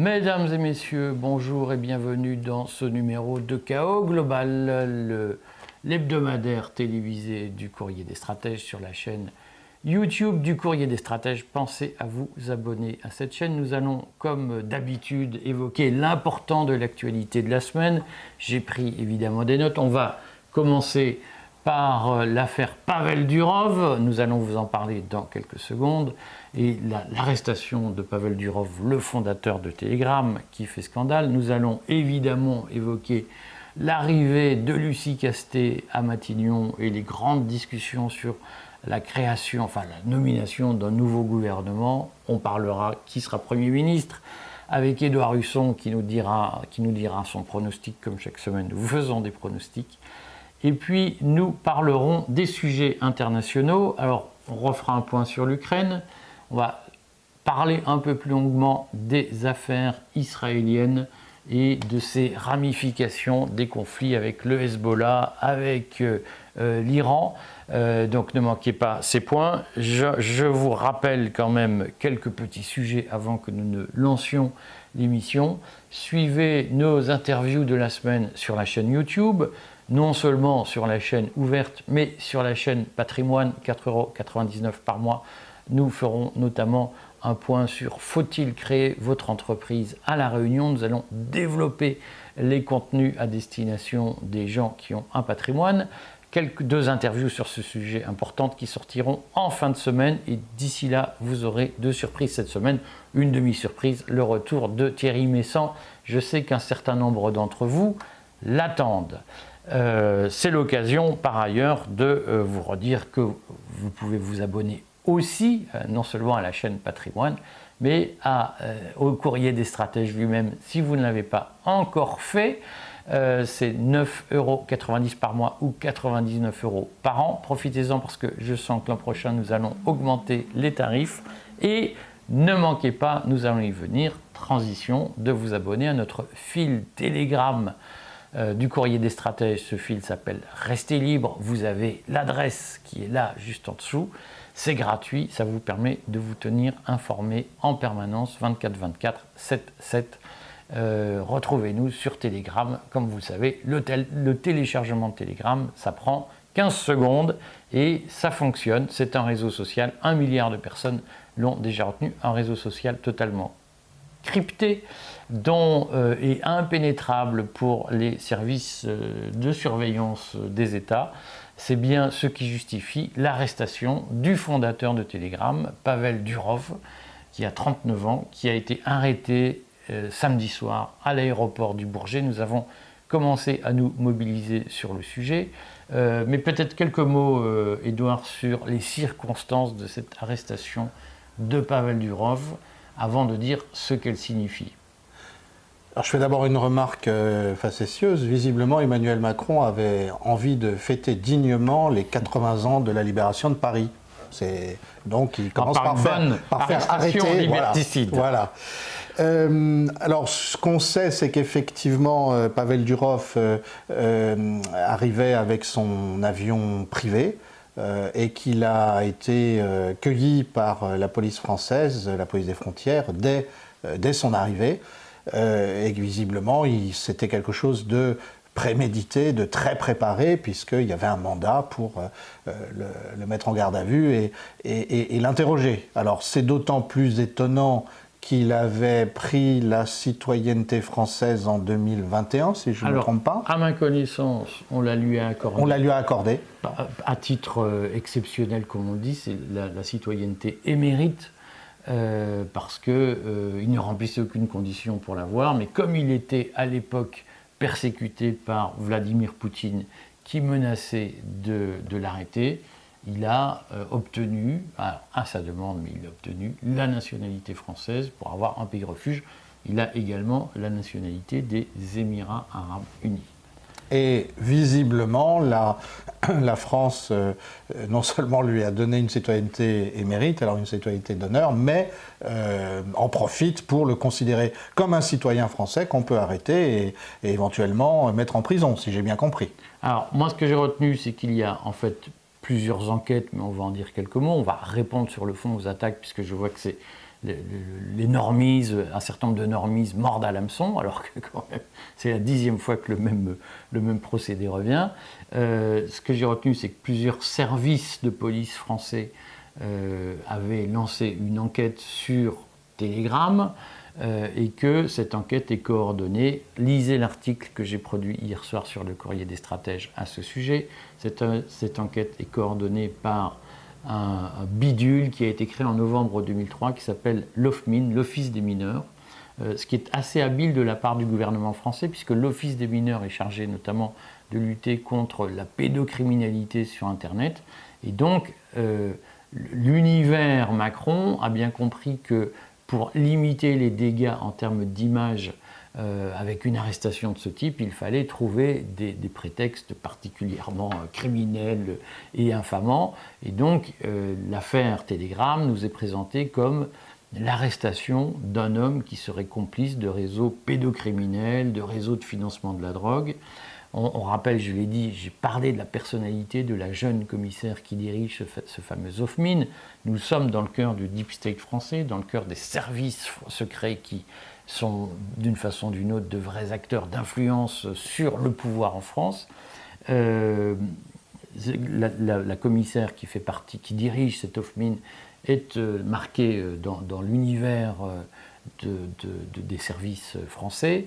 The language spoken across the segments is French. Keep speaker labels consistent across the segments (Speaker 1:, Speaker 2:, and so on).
Speaker 1: Mesdames et messieurs, bonjour et bienvenue dans ce numéro de Chaos Global, l'hebdomadaire télévisé du Courrier des Stratèges sur la chaîne YouTube du Courrier des Stratèges. Pensez à vous abonner à cette chaîne. Nous allons, comme d'habitude, évoquer l'important de l'actualité de la semaine. J'ai pris évidemment des notes. On va commencer par l'affaire Pavel Durov. Nous allons vous en parler dans quelques secondes. Et l'arrestation de Pavel Durov, le fondateur de Telegram, qui fait scandale. Nous allons évidemment évoquer l'arrivée de Lucie Castet à Matignon et les grandes discussions sur la création, enfin la nomination d'un nouveau gouvernement. On parlera qui sera Premier ministre, avec Édouard Husson qui nous dira son pronostic, comme chaque semaine. Nous faisons des pronostics. Et puis nous parlerons des sujets internationaux. Alors on refera un point sur l'Ukraine. On va parler un peu plus longuement des affaires israéliennes et de ces ramifications des conflits avec le Hezbollah, avec l'Iran. Donc ne manquez pas ces points. Je vous rappelle quand même quelques petits sujets avant que nous ne lancions l'émission. Suivez nos interviews de la semaine sur la chaîne YouTube, non seulement sur la chaîne ouverte, mais sur la chaîne Patrimoine, 4,99 € par mois. Nous ferons notamment un point sur faut-il créer votre entreprise à La Réunion. Nous allons développer les contenus à destination des gens qui ont un patrimoine. Deux interviews sur ce sujet importantes qui sortiront en fin de semaine. Et d'ici là, vous aurez deux surprises cette semaine. Une demi-surprise, le retour de Thierry Messant. Je sais qu'un certain nombre d'entre vous l'attendent. C'est l'occasion par ailleurs de vous redire que vous pouvez vous abonner aussi, non seulement à la chaîne Patrimoine, mais au Courrier des Stratèges lui-même, si vous ne l'avez pas encore fait. C'est 9,90 € par mois ou 99 € par an. Profitez-en parce que je sens que l'an prochain, nous allons augmenter les tarifs. Et ne manquez pas, nous allons y venir, transition, de vous abonner à notre fil Telegram du Courrier des Stratèges. Ce fil s'appelle Restez libre. Vous avez l'adresse qui est là, juste en dessous. C'est gratuit, ça vous permet de vous tenir informé en permanence, 24/24, 7/7. Retrouvez-nous sur Telegram. Comme vous le savez, le téléchargement de Telegram, ça prend 15 secondes et ça fonctionne. C'est un réseau social, 1 milliard de personnes l'ont déjà retenu, un réseau social totalement crypté, et impénétrable pour les services de surveillance des États. C'est bien ce qui justifie l'arrestation du fondateur de Telegram, Pavel Durov, qui a 39 ans, qui a été arrêté samedi soir à l'aéroport du Bourget. Nous avons commencé à nous mobiliser sur le sujet. Mais peut-être quelques mots, Édouard, sur les circonstances de cette arrestation de Pavel Durov, avant de dire ce qu'elle signifie.
Speaker 2: Alors, je fais d'abord une remarque facétieuse. Visiblement, Emmanuel Macron avait envie de fêter dignement les 80 ans de la libération de Paris. Donc, il commence par faire arrêter.
Speaker 1: Liberticide.
Speaker 2: Voilà. Alors, ce qu'on sait, c'est qu'effectivement, Pavel Durov arrivait avec son avion privé et qu'il a été cueilli par la police française, la police des frontières, dès son arrivée. Et visiblement, c'était quelque chose de prémédité, de très préparé, puisqu'il y avait un mandat pour le mettre en garde à vue et l'interroger. Alors c'est d'autant plus étonnant qu'il avait pris la citoyenneté française en 2021, si je ne me trompe pas.
Speaker 1: À ma connaissance, on la lui a accordée.
Speaker 2: On la lui a accordée.
Speaker 1: À titre exceptionnel, comme on dit, c'est la citoyenneté émérite. Parce qu'il ne remplissait aucune condition pour l'avoir, mais comme il était à l'époque persécuté par Vladimir Poutine qui menaçait de l'arrêter, il a obtenu, à sa demande, mais il a obtenu la nationalité française pour avoir un pays refuge. Il a également la nationalité des Émirats Arabes Unis.
Speaker 2: Et visiblement, la France non seulement lui a donné une citoyenneté émérite, alors une citoyenneté d'honneur, mais en profite pour le considérer comme un citoyen français qu'on peut arrêter et éventuellement mettre en prison, si j'ai bien compris.
Speaker 1: Alors, moi, ce que j'ai retenu, c'est qu'il y a en fait plusieurs enquêtes, mais on va en dire quelques mots. On va répondre sur le fond aux attaques, puisque je vois que c'est les normises, un certain nombre de normises mordent à l'hameçon, alors que quand même, c'est la 10e fois que le même procédé revient. Ce que j'ai retenu, c'est que plusieurs services de police français avaient lancé une enquête sur Telegram et que cette enquête est coordonnée. Lisez l'article que j'ai produit hier soir sur le Courrier des Stratèges à ce sujet. Cette enquête est coordonnée par un bidule qui a été créé en novembre 2003 qui s'appelle l'OFMIN, l'Office des mineurs, ce qui est assez habile de la part du gouvernement français puisque l'Office des mineurs est chargé notamment de lutter contre la pédocriminalité sur Internet. Et donc, l'univers Macron a bien compris que pour limiter les dégâts en termes d'image avec une arrestation de ce type, il fallait trouver des prétextes particulièrement criminels et infamants. Et donc, l'affaire Telegram nous est présentée comme l'arrestation d'un homme qui serait complice de réseaux pédocriminels, de réseaux de financement de la drogue. On rappelle, je l'ai dit, j'ai parlé de la personnalité de la jeune commissaire qui dirige ce fameux OFMIN. Nous sommes dans le cœur du deep state français, dans le cœur des services secrets qui sont d'une façon ou d'une autre de vrais acteurs d'influence sur le pouvoir en France. La commissaire qui dirige cet OFMIN est marquée dans l'univers des services français.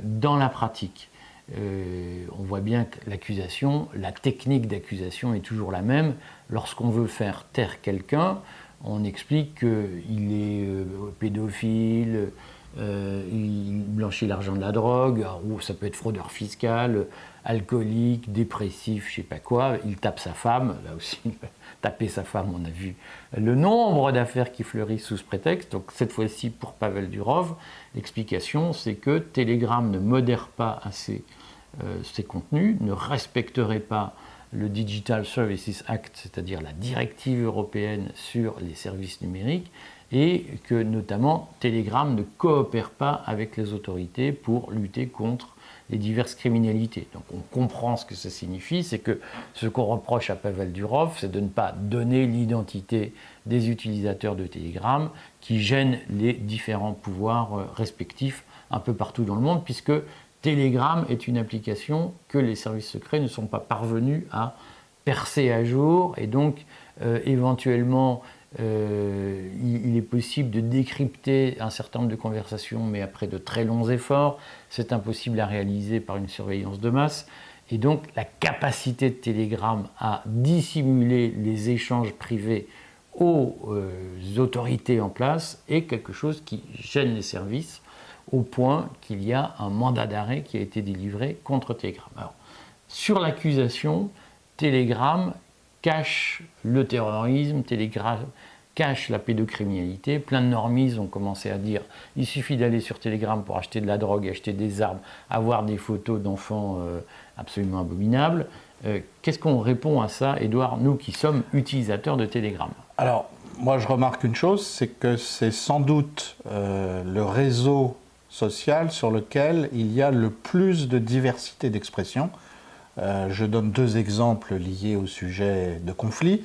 Speaker 1: Dans la pratique, on voit bien que la technique d'accusation est toujours la même. Lorsqu'on veut faire taire quelqu'un, on explique qu'il est pédophile, il blanchit l'argent de la drogue, ou ça peut être fraudeur fiscal, alcoolique, dépressif, je ne sais pas quoi, il tape sa femme, là aussi, taper sa femme, on a vu le nombre d'affaires qui fleurissent sous ce prétexte. Donc cette fois-ci, pour Pavel Durov, l'explication, c'est que Telegram ne modère pas assez ses contenus, ne respecterait pas le Digital Services Act, c'est-à-dire la directive européenne sur les services numériques, et que notamment Telegram ne coopère pas avec les autorités pour lutter contre les diverses criminalités. Donc on comprend ce que ça signifie, c'est que ce qu'on reproche à Pavel Durov, c'est de ne pas donner l'identité des utilisateurs de Telegram qui gênent les différents pouvoirs respectifs un peu partout dans le monde, puisque Telegram est une application que les services secrets ne sont pas parvenus à percer à jour, et donc éventuellement il est possible de décrypter un certain nombre de conversations, mais après de très longs efforts. C'est impossible à réaliser par une surveillance de masse. Et donc la capacité de Telegram à dissimuler les échanges privés aux autorités en place est quelque chose qui gêne les services, au point qu'il y a un mandat d'arrêt qui a été délivré contre Telegram. Alors, sur l'accusation, Telegram cache le terrorisme, Telegram cache la pédocriminalité. Plein de normistes ont commencé à dire il suffit d'aller sur Telegram pour acheter de la drogue, acheter des armes, avoir des photos d'enfants absolument abominables. Qu'est-ce qu'on répond à ça, Édouard, nous qui sommes utilisateurs de Telegram?
Speaker 2: Alors, moi je remarque une chose, c'est que c'est sans doute le réseau social sur lequel il y a le plus de diversité d'expression. Je donne 2 exemples liés au sujet de conflit.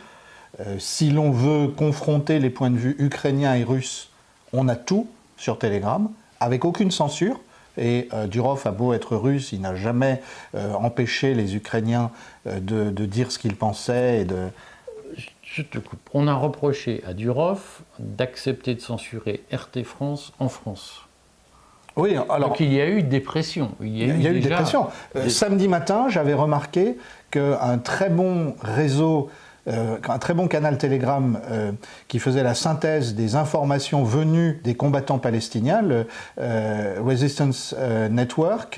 Speaker 2: Si l'on veut confronter les points de vue ukrainiens et russes, on a tout sur Telegram, avec aucune censure. Et Durov a beau être russe, il n'a jamais empêché les Ukrainiens de dire ce qu'ils pensaient.
Speaker 1: Je te coupe. On a reproché à Durov d'accepter de censurer RT France en France.
Speaker 2: Oui, alors,
Speaker 1: donc il y a eu des pressions.
Speaker 2: Il y a eu des pressions. Samedi matin, j'avais remarqué qu'un très bon réseau, un très bon canal Telegram qui faisait la synthèse des informations venues des combattants palestiniens, le Resistance Network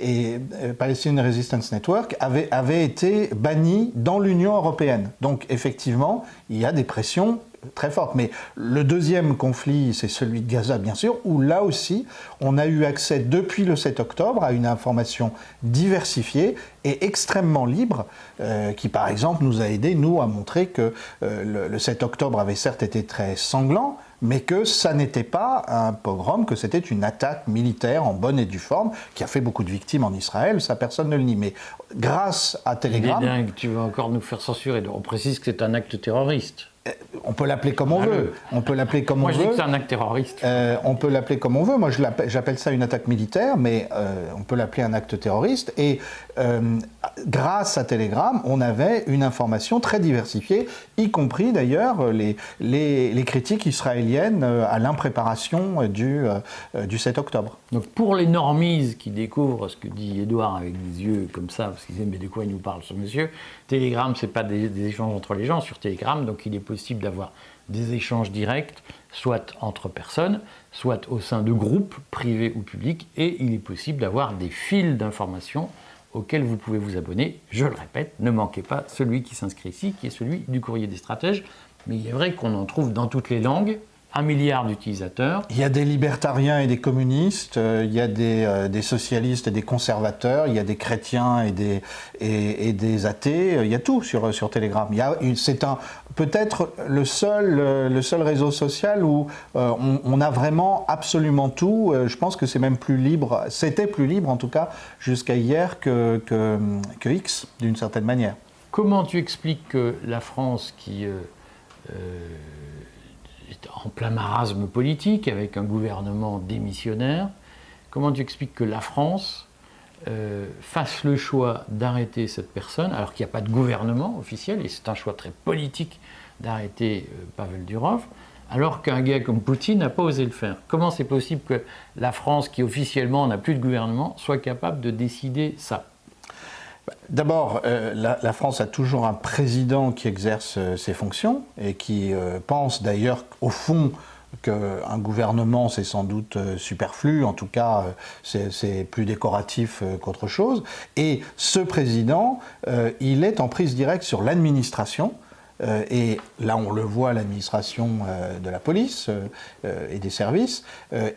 Speaker 2: et Palestinian Resistance Network, avait été banni dans l'Union européenne. Donc effectivement, il y a des pressions très forte. Mais le deuxième conflit, c'est celui de Gaza, bien sûr, où là aussi, on a eu accès depuis le 7 octobre à une information diversifiée et extrêmement libre, qui par exemple nous a aidé, nous, à montrer que le 7 octobre avait certes été très sanglant, mais que ça n'était pas un pogrom, que c'était une attaque militaire en bonne et due forme, qui a fait beaucoup de victimes en Israël, ça personne ne le nie. Mais grâce à Telegram...
Speaker 1: Il est dingue, tu vas encore nous faire censurer. On précise que c'est un acte terroriste.
Speaker 2: On peut l'appeler comme on veut. On peut l'appeler comme on veut.
Speaker 1: Moi, je dis que c'est un acte terroriste.
Speaker 2: On peut l'appeler comme on veut. Moi, j'appelle ça une attaque militaire, mais on peut l'appeler un acte terroriste. Et grâce à Telegram, on avait une information très diversifiée, y compris d'ailleurs les critiques israéliennes à l'impréparation du 7 octobre.
Speaker 1: Donc pour les normies qui découvrent ce que dit Édouard avec des yeux comme ça, parce qu'ils disent mais de quoi il nous parle ce monsieur, Telegram c'est pas des échanges entre les gens sur Telegram, donc il est possible d'avoir des échanges directs, soit entre personnes, soit au sein de groupes privés ou publics, et il est possible d'avoir des fils d'informations auxquels vous pouvez vous abonner. Je le répète, ne manquez pas celui qui s'inscrit ici, qui est celui du Courrier des Stratèges, mais il est vrai qu'on en trouve dans toutes les langues, 1 milliard d'utilisateurs.
Speaker 2: Il y a des libertariens et des communistes, il y a des socialistes et des conservateurs, il y a des chrétiens et des athées, il y a tout sur Telegram. C'est peut-être le seul réseau social où on a vraiment absolument tout. Je pense que c'est même plus libre, c'était plus libre en tout cas jusqu'à hier que X, d'une certaine manière.
Speaker 1: Comment tu expliques que la France qui en plein marasme politique, avec un gouvernement démissionnaire, comment tu expliques que la France fasse le choix d'arrêter cette personne, alors qu'il n'y a pas de gouvernement officiel, et c'est un choix très politique d'arrêter Pavel Durov, alors qu'un gars comme Poutine n'a pas osé le faire? Comment c'est possible que la France, qui officiellement n'a plus de gouvernement, soit capable de décider ça?
Speaker 2: D'abord, la France a toujours un président qui exerce ses fonctions et qui pense d'ailleurs au fond qu'un gouvernement c'est sans doute superflu, en tout cas c'est plus décoratif qu'autre chose. Et ce président, il est en prise directe sur l'administration. Et là, on le voit, l'administration de la police et des services.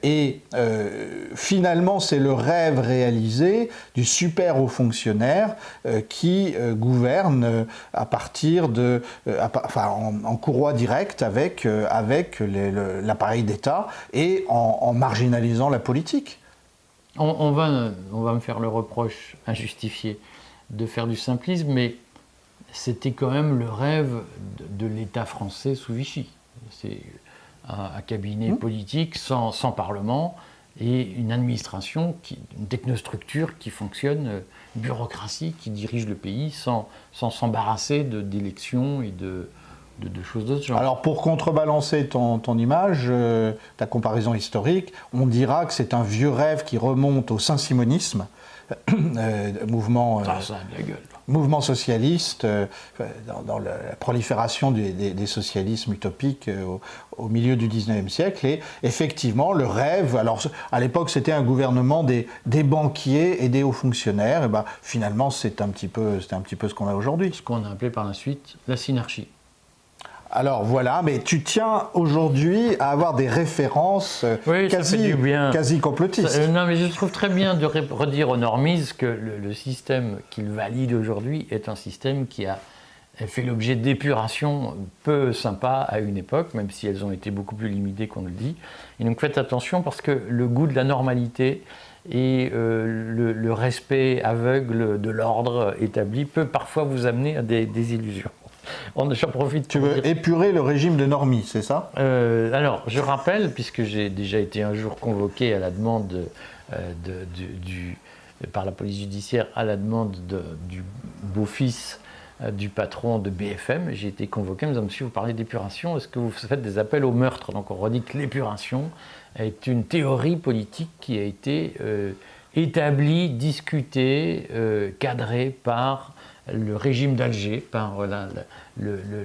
Speaker 2: Et finalement, c'est le rêve réalisé du super haut fonctionnaire qui gouverne à partir de, en courroie directe avec l'appareil d'État et en marginalisant la politique.
Speaker 1: On va me faire le reproche injustifié de faire du simplisme, mais c'était quand même le rêve de l'État français sous Vichy. C'est un cabinet politique sans parlement et une administration, une technostructure qui fonctionne, une bureaucratie qui dirige le pays sans s'embarrasser d'élections et de choses de ce genre.
Speaker 2: Alors pour contrebalancer ton image, ta comparaison historique, on dira que c'est un vieux rêve qui remonte au saint-simonisme, mouvement...
Speaker 1: ça a de la gueule.
Speaker 2: Mouvement socialiste, dans la prolifération des socialismes utopiques au milieu du 19e siècle. Et effectivement, le rêve, alors à l'époque c'était un gouvernement des banquiers et des hauts fonctionnaires, et ben, finalement c'est un petit peu ce qu'on a aujourd'hui.
Speaker 1: Ce qu'on a appelé par la suite la synarchie.
Speaker 2: Alors voilà, mais tu tiens aujourd'hui à avoir des références quasi complotistes.
Speaker 1: Non, mais je trouve très bien de redire aux normies que le système qu'ils valident aujourd'hui est un système qui a fait l'objet d'épuration peu sympa à une époque, même si elles ont été beaucoup plus limitées qu'on le dit. Et donc faites attention parce que le goût de la normalité et le respect aveugle de l'ordre établi peut parfois vous amener à des illusions. J'en profite.
Speaker 2: Tu veux épurer le régime de normie, c'est ça?
Speaker 1: Alors, je rappelle, puisque j'ai déjà été un jour convoqué à la demande par la police judiciaire, à la demande du beau-fils du patron de BFM, j'ai été convoqué, me disant, monsieur, vous parlez d'épuration, est-ce que vous faites des appels au meurtre? Donc on redit que l'épuration est une théorie politique qui a été établie, discutée, cadrée par le régime d'Alger, par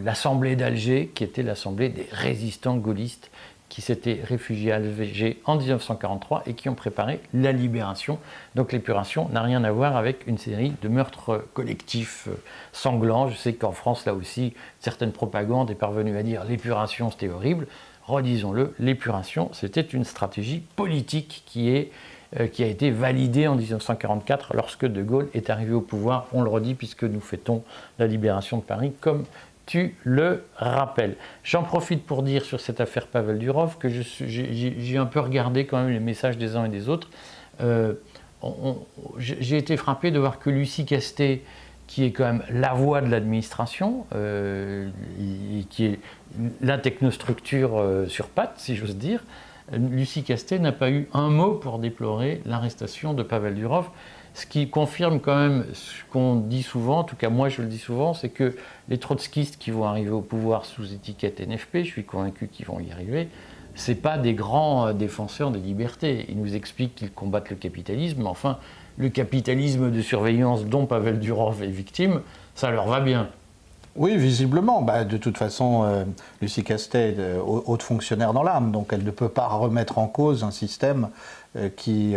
Speaker 1: l'Assemblée d'Alger, qui était l'Assemblée des résistants gaullistes qui s'étaient réfugiés à Alger en 1943 et qui ont préparé la libération. Donc l'épuration n'a rien à voir avec une série de meurtres collectifs sanglants. Je sais qu'en France, là aussi, certaines propagandes est parvenue à dire l'épuration c'était horrible. Redisons-le, l'épuration c'était une stratégie politique qui a été validée en 1944 lorsque De Gaulle est arrivé au pouvoir, on le redit puisque nous fêtons la libération de Paris, comme tu le rappelles. J'en profite pour dire sur cette affaire Pavel Durov que j'ai un peu regardé quand même les messages des uns et des autres. J'ai été frappé de voir que Lucie Castet, qui est quand même la voix de l'administration, et qui est la technostructure sur pattes, si j'ose dire, Lucie Castet n'a pas eu un mot pour déplorer l'arrestation de Pavel Durov, ce qui confirme quand même ce qu'on dit souvent, en tout cas moi je le dis souvent, c'est que les trotskistes qui vont arriver au pouvoir sous étiquette NFP, je suis convaincu qu'ils vont y arriver, c'est pas des grands défenseurs des libertés. Ils nous expliquent qu'ils combattent le capitalisme, mais enfin, le capitalisme de surveillance dont Pavel Durov est victime, ça leur va bien.
Speaker 2: Oui, visiblement. De toute façon, Lucie Castet est haute fonctionnaire dans l'âme, donc elle ne peut pas remettre en cause un système qui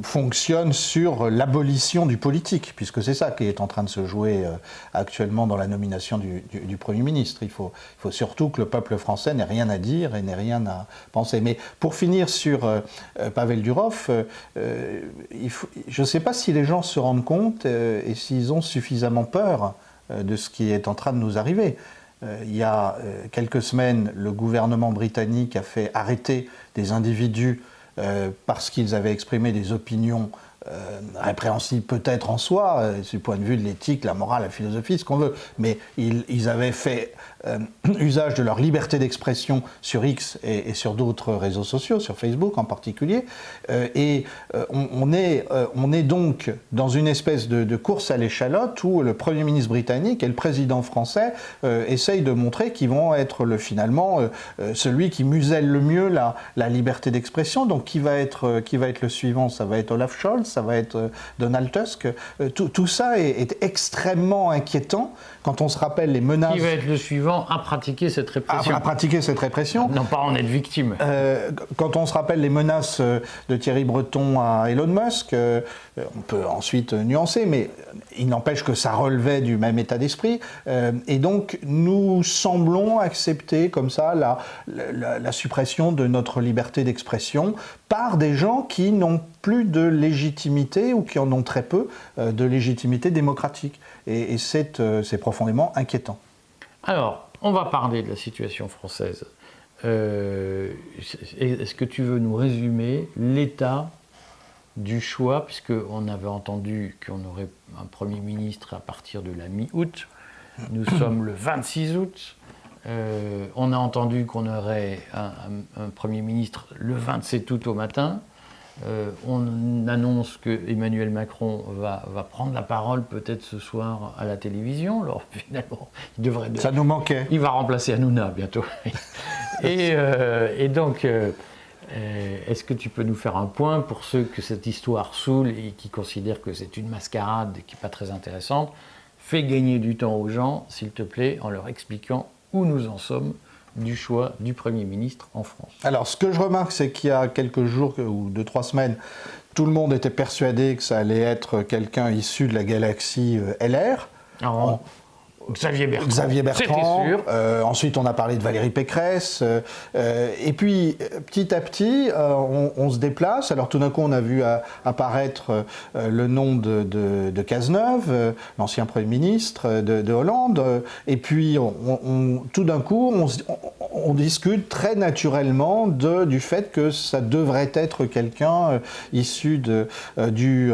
Speaker 2: fonctionne sur l'abolition du politique, puisque c'est ça qui est en train de se jouer actuellement dans la nomination du Premier ministre. Il faut surtout que le peuple français n'ait rien à dire et n'ait rien à penser. Mais pour finir sur Pavel Durov, je ne sais pas si les gens se rendent compte et s'ils ont suffisamment peur de ce qui est en train de nous arriver. Il y a quelques semaines, le gouvernement britannique a fait arrêter des individus parce qu'ils avaient exprimé des opinions répréhensibles peut-être en soi, du point de vue de l'éthique, la morale, la philosophie, ce qu'on veut, mais ils avaient fait usage de leur liberté d'expression sur X et sur d'autres réseaux sociaux, sur Facebook en particulier, on est donc dans une espèce de course à l'échalote où le Premier ministre britannique et le président français essayent de montrer qu'ils vont être finalement celui qui muselle le mieux la liberté d'expression. Donc qui va être le suivant? Ça va être Olaf Scholz, ça va être Donald Tusk. Tout ça est extrêmement inquiétant quand on se rappelle les menaces...
Speaker 1: Qui va être le suivant à pratiquer cette répression?
Speaker 2: À pratiquer cette répression.
Speaker 1: Non, pas en être victime.
Speaker 2: Quand on se rappelle les menaces de Thierry Breton à Elon Musk, on peut ensuite nuancer, mais il n'empêche que ça relevait du même état d'esprit. Et donc, nous semblons accepter comme ça la suppression de notre liberté d'expression par des gens qui n'ont plus de légitimité ou qui en ont très peu de légitimité démocratique. Et c'est profondément inquiétant. Alors,
Speaker 1: on va parler de la situation française. Est-ce que tu veux nous résumer l'état du choix, puisqu'on avait entendu qu'on aurait un Premier ministre à partir de la mi-août. Nous sommes le 26 août. On a entendu qu'on aurait un Premier ministre le 27 août au matin. On annonce que Emmanuel Macron va prendre la parole peut-être ce soir à la télévision. Alors finalement, il devrait...
Speaker 2: Ça nous manquait.
Speaker 1: Il va remplacer Hanouna bientôt. et donc, est-ce que tu peux nous faire un point pour ceux que cette histoire saoule et qui considèrent que c'est une mascarade qui n'est pas très intéressante? Fais gagner du temps aux gens, s'il te plaît, en leur expliquant où nous en sommes du choix du Premier ministre en France.
Speaker 2: Alors, ce que je remarque, c'est qu'il y a quelques jours ou 2-3 semaines, tout le monde était persuadé que ça allait être quelqu'un issu de la galaxie LR.
Speaker 1: Alors, Xavier Bertrand.
Speaker 2: C'était sûr. Ensuite, on a parlé de Valérie Pécresse. Et puis, petit à petit, on se déplace. Alors, tout d'un coup, on a vu apparaître le nom de Cazeneuve, l'ancien Premier ministre de Hollande. Et puis, tout d'un coup, on discute très naturellement du fait que ça devrait être quelqu'un issu du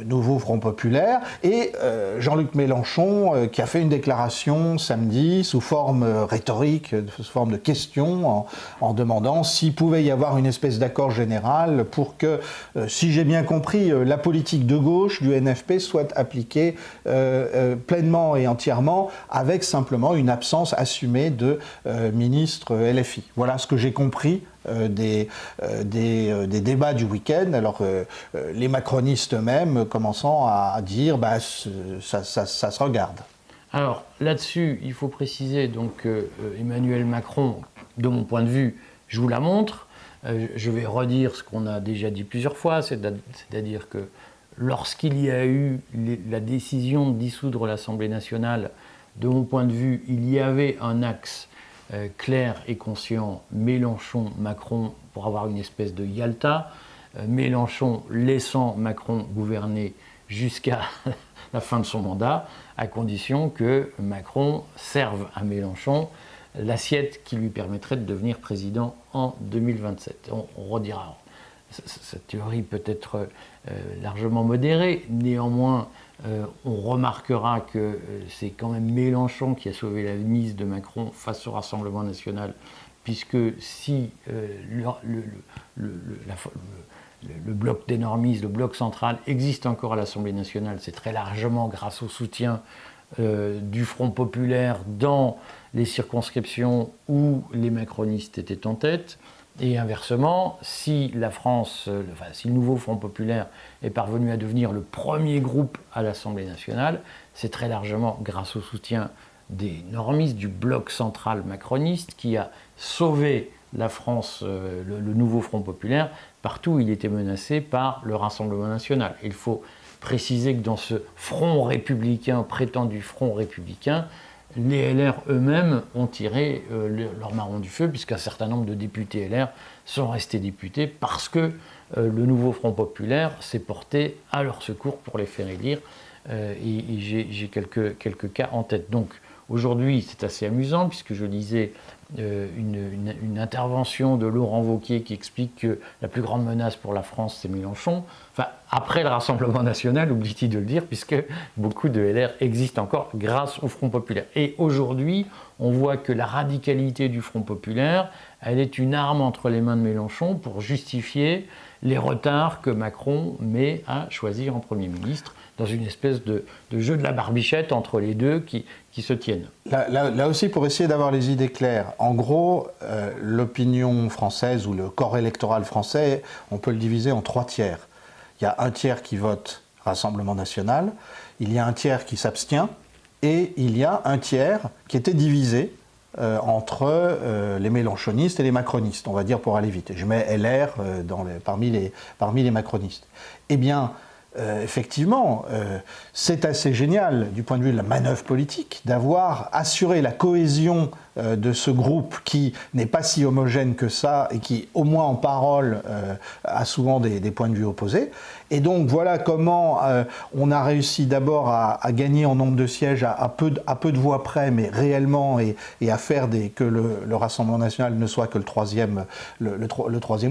Speaker 2: nouveau Front populaire. Et Jean-Luc Mélenchon, qui a fait une déclaration samedi sous forme rhétorique, sous forme de question, en demandant s'il pouvait y avoir une espèce d'accord général pour que, si j'ai bien compris, la politique de gauche du NFP soit appliquée pleinement et entièrement, avec simplement une absence assumée de ministre LFI. Voilà ce que j'ai compris des débats du week-end, alors les macronistes eux-mêmes commençant à dire ça se regarde.
Speaker 1: Alors là-dessus, il faut préciser donc que Emmanuel Macron, de mon point de vue, joue la montre. Je vais redire ce qu'on a déjà dit plusieurs fois, c'est-à-dire que lorsqu'il y a eu la décision de dissoudre l'Assemblée nationale, de mon point de vue, il y avait un axe clair et conscient, Mélenchon-Macron, pour avoir une espèce de Yalta, Mélenchon laissant Macron gouverner jusqu'à la fin de son mandat, à condition que Macron serve à Mélenchon l'assiette qui lui permettrait de devenir président en 2027. On redira cette théorie peut être largement modérée. Néanmoins, on remarquera que c'est quand même Mélenchon qui a sauvé la mise de Macron face au Rassemblement national, puisque si le bloc d'énormisme, le bloc central existe encore à l'Assemblée nationale, c'est très largement grâce au soutien du Front populaire dans les circonscriptions où les macronistes étaient en tête. Et inversement, si la France, si le nouveau Front populaire est parvenu à devenir le premier groupe à l'Assemblée nationale, c'est très largement grâce au soutien des normistes, du bloc central macroniste, qui a sauvé la France, le nouveau Front populaire, partout où il était menacé par le Rassemblement national. Il faut préciser que dans ce front républicain, prétendu front républicain, les LR eux-mêmes ont tiré leur marron du feu, puisqu'un certain nombre de députés LR sont restés députés parce que le nouveau Front populaire s'est porté à leur secours pour les faire élire. Et j'ai quelques cas en tête. Donc aujourd'hui, c'est assez amusant, puisque je lisais une intervention de Laurent Wauquiez qui explique que la plus grande menace pour la France, c'est Mélenchon. Enfin, après le Rassemblement national, oublie-t-il de le dire, puisque beaucoup de LR existent encore grâce au Front populaire. Et aujourd'hui, on voit que la radicalité du Front populaire, elle est une arme entre les mains de Mélenchon pour justifier les retards que Macron met à choisir en Premier ministre, dans une espèce de jeu de la barbichette entre les deux qui se tiennent.
Speaker 2: Là aussi, pour essayer d'avoir les idées claires, en gros, l'opinion française ou le corps électoral français, on peut le diviser en 3 tiers. Il y a un tiers qui vote Rassemblement national, il y a un tiers qui s'abstient, et il y a un tiers qui était divisé entre les mélenchonistes et les macronistes, on va dire pour aller vite. Je mets LR parmi les macronistes. Eh bien, effectivement, c'est assez génial du point de vue de la manœuvre politique d'avoir assuré la cohésion de ce groupe qui n'est pas si homogène que ça et qui, au moins en parole, a souvent des points de vue opposés. Et donc voilà comment on a réussi d'abord à gagner en nombre de sièges à peu de voix près, mais réellement, et à faire que le Rassemblement national ne soit que le troisième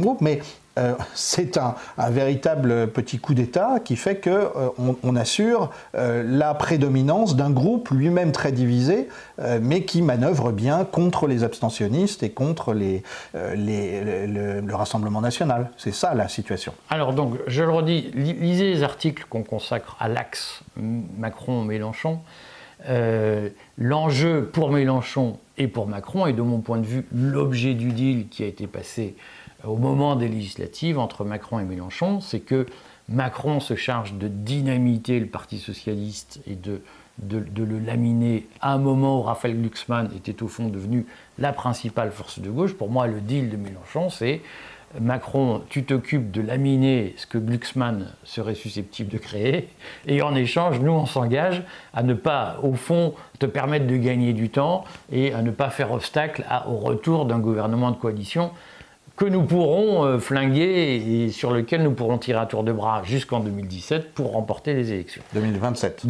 Speaker 2: groupe. Mais c'est un véritable petit coup d'État qui fait qu'on assure la prédominance d'un groupe lui-même très divisé, mais qui manœuvre bien contre les abstentionnistes et contre le Rassemblement national. C'est ça la situation.
Speaker 1: Alors donc, je le redis, lisez les articles qu'on consacre à l'axe Macron-Mélenchon. L'enjeu pour Mélenchon et pour Macron, et de mon point de vue, l'objet du deal qui a été passé au moment des législatives entre Macron et Mélenchon, c'est que Macron se charge de dynamiter le Parti socialiste et de le laminer à un moment où Raphaël Glucksmann était au fond devenu la principale force de gauche. Pour moi, le deal de Mélenchon, c'est Macron, tu t'occupes de laminer ce que Glucksmann serait susceptible de créer, et en échange, nous, on s'engage à ne pas, au fond, te permettre de gagner du temps et à ne pas faire obstacle au retour d'un gouvernement de coalition que nous pourrons flinguer et sur lequel nous pourrons tirer à tour de bras jusqu'en 2017 pour remporter les élections.
Speaker 2: 2027.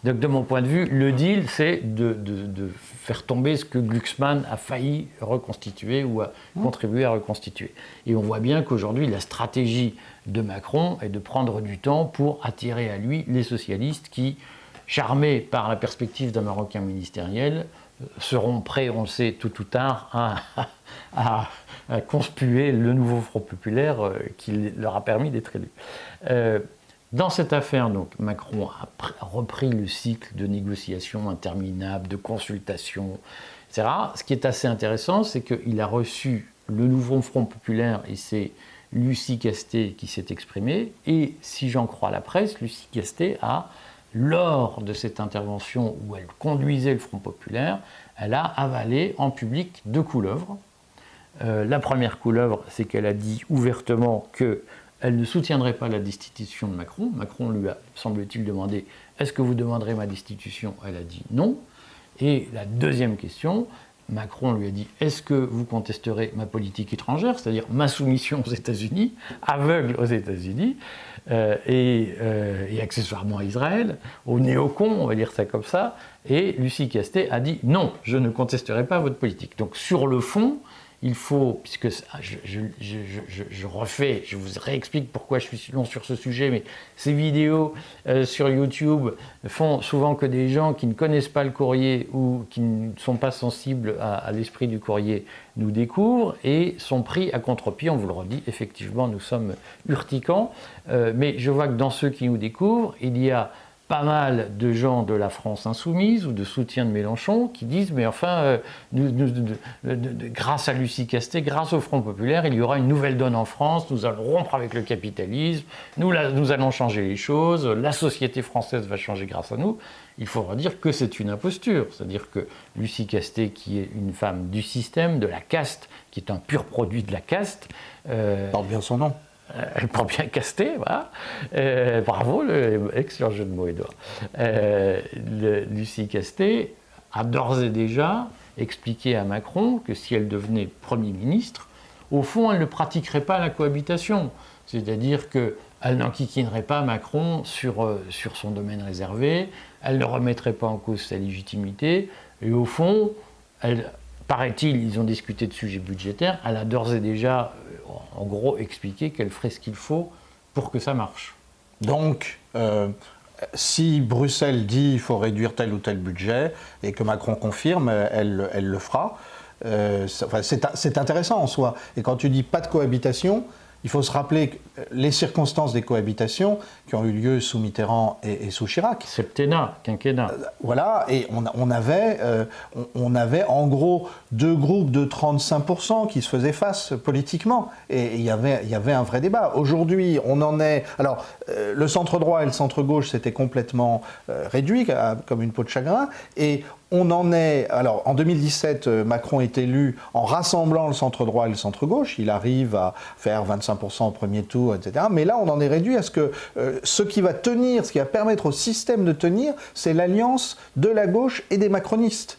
Speaker 1: Donc de mon point de vue, le deal, c'est de faire tomber ce que Glucksmann a failli reconstituer ou a contribué à reconstituer. Et on voit bien qu'aujourd'hui, la stratégie de Macron est de prendre du temps pour attirer à lui les socialistes qui, charmés par la perspective d'un Marocain ministériel, seront prêts, on le sait, tôt ou tard, à conspuer le nouveau Front populaire qui leur a permis d'être élu. Dans cette affaire, donc, Macron a repris le cycle de négociations interminables, de consultations, etc. Ce qui est assez intéressant, c'est qu'il a reçu le nouveau Front populaire et c'est Lucie Castet qui s'est exprimée. Et si j'en crois la presse, Lucie Castet a, lors de cette intervention où elle conduisait le Front populaire, elle a avalé en public 2 couleuvres. La première couleuvre, c'est qu'elle a dit ouvertement qu'elle ne soutiendrait pas la destitution de Macron. Macron lui a, semble-t-il, demandé « Est-ce que vous demanderez ma destitution ?» Elle a dit non. Et la deuxième question, Macron lui a dit « Est-ce que vous contesterez ma politique étrangère, c'est-à-dire ma soumission aux États-Unis, aveugle aux États-Unis, et accessoirement à Israël, aux néocons, on va dire ça comme ça ?» Et Lucie Castet a dit « Non, je ne contesterai pas votre politique. » Donc sur le fond, il faut, puisque je refais, je vous réexplique pourquoi je suis long sur ce sujet, mais ces vidéos sur YouTube font souvent que des gens qui ne connaissent pas le courrier ou qui ne sont pas sensibles à l'esprit du courrier nous découvrent et sont pris à contre-pied. On vous le redit, effectivement, nous sommes urticants, mais je vois que dans ceux qui nous découvrent, il y a pas mal de gens de la France insoumise ou de soutien de Mélenchon qui disent mais enfin, grâce à Lucie Castet, grâce au Front Populaire, il y aura une nouvelle donne en France, nous allons rompre avec le capitalisme, nous allons changer les choses, la société française va changer grâce à nous. Il faudra dire que c'est une imposture, c'est-à-dire que Lucie Castet, qui est une femme du système, de la caste, qui est un pur produit de la caste...
Speaker 2: porte bien son nom.
Speaker 1: Elle prend bien Castet, voilà. Bravo, excellent jeu de mots, Édouard. Lucie Castet a d'ores et déjà expliqué à Macron que si elle devenait Premier ministre, au fond, elle ne pratiquerait pas la cohabitation. C'est-à-dire qu'elle n'enquiquinerait pas Macron sur son domaine réservé, elle ne remettrait pas en cause sa légitimité, et au fond, paraît-il, ils ont discuté de sujets budgétaires, elle a d'ores et déjà, en gros, expliqué qu'elle ferait ce qu'il faut pour que ça marche.
Speaker 2: Donc, si Bruxelles dit qu'il faut réduire tel ou tel budget et que Macron confirme, elle le fera. C'est intéressant en soi. Et quand tu dis pas de cohabitation, il faut se rappeler les circonstances des cohabitations qui ont eu lieu sous Mitterrand et sous Chirac.
Speaker 1: Septennat, quinquennat.
Speaker 2: Voilà, et on avait en gros deux groupes de 35% qui se faisaient face politiquement. Et il y avait un vrai débat. Aujourd'hui, on en est... Alors, le centre-droit et le centre-gauche s'étaient complètement réduits, comme une peau de chagrin. Et on en est... Alors, en 2017, Macron est élu en rassemblant le centre-droit et le centre-gauche. Il arrive à faire 25% au premier tour, etc. Mais là, on en est réduit à ce que ce qui va tenir, ce qui va permettre au système de tenir, c'est l'alliance de la gauche et des macronistes.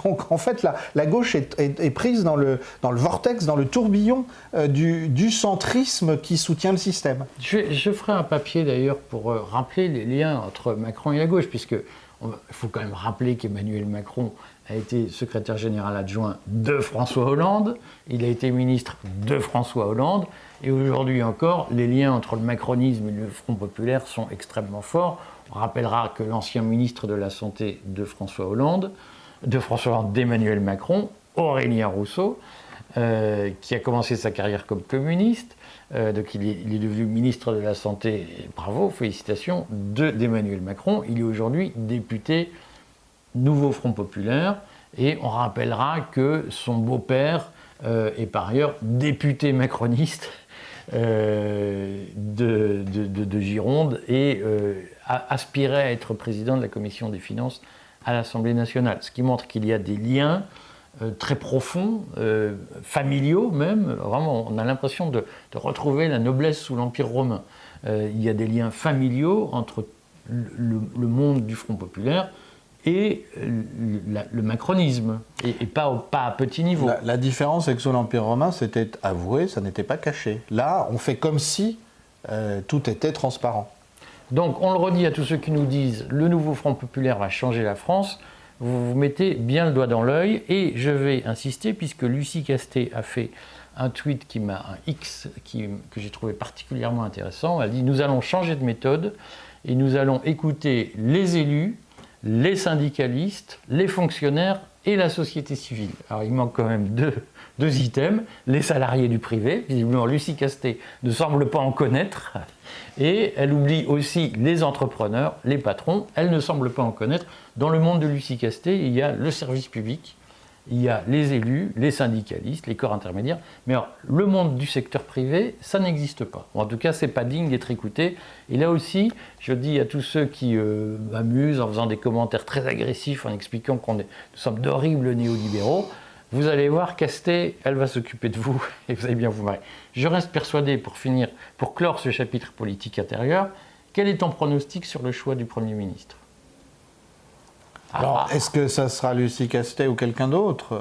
Speaker 2: Donc en fait, la gauche est prise dans le vortex, dans le tourbillon du centrisme qui soutient le système.
Speaker 1: Je ferai un papier d'ailleurs pour rappeler les liens entre Macron et la gauche, puisque il faut quand même rappeler qu'Emmanuel Macron a été secrétaire général adjoint de François Hollande, il a été ministre de François Hollande, et aujourd'hui encore, les liens entre le macronisme et le Front Populaire sont extrêmement forts. On rappellera que l'ancien ministre de la Santé de François Hollande, d'Emmanuel Macron, Aurélien Rousseau, qui a commencé sa carrière comme communiste, donc il est devenu ministre de la Santé, bravo, félicitations, d'Emmanuel Macron. Il est aujourd'hui député Nouveau Front Populaire, et on rappellera que son beau-père est par ailleurs député macroniste de Gironde et aspirait à être président de la Commission des Finances à l'Assemblée nationale. Ce qui montre qu'il y a des liens très profonds, familiaux même. Vraiment, on a l'impression de retrouver la noblesse sous l'Empire romain. Il y a des liens familiaux entre le monde du Front populaire et le macronisme, et pas à petit niveau.
Speaker 2: La différence, c'est que sous l'Empire romain, c'était avoué, ça n'était pas caché. Là, on fait comme si tout était transparent.
Speaker 1: Donc, on le redit à tous ceux qui nous disent « le nouveau Front populaire va changer la France », vous mettez bien le doigt dans l'œil, et je vais insister, puisque Lucie Castet a fait un tweet un X que j'ai trouvé particulièrement intéressant. Elle dit « Nous allons changer de méthode, et nous allons écouter les élus, les syndicalistes, les fonctionnaires et la société civile ». Alors il manque quand même deux items, les salariés du privé, visiblement Lucie Castet ne semble pas en connaître, et elle oublie aussi les entrepreneurs, les patrons, elle ne semble pas en connaître. Dans le monde de Lucie Castet, il y a le service public, il y a les élus, les syndicalistes, les corps intermédiaires, mais alors, le monde du secteur privé, ça n'existe pas. Bon, en tout cas, c'est pas digne d'être écouté. Et là aussi, je dis à tous ceux qui m'amusent en faisant des commentaires très agressifs, en expliquant nous sommes d'horribles néolibéraux, vous allez voir, Castet, elle va s'occuper de vous, et vous allez bien vous marrer. Je reste persuadé, pour clore ce chapitre politique intérieur, quel est ton pronostic sur le choix du Premier ministre ?
Speaker 2: Alors, est-ce que ça sera Lucie Castet ou quelqu'un d'autre ?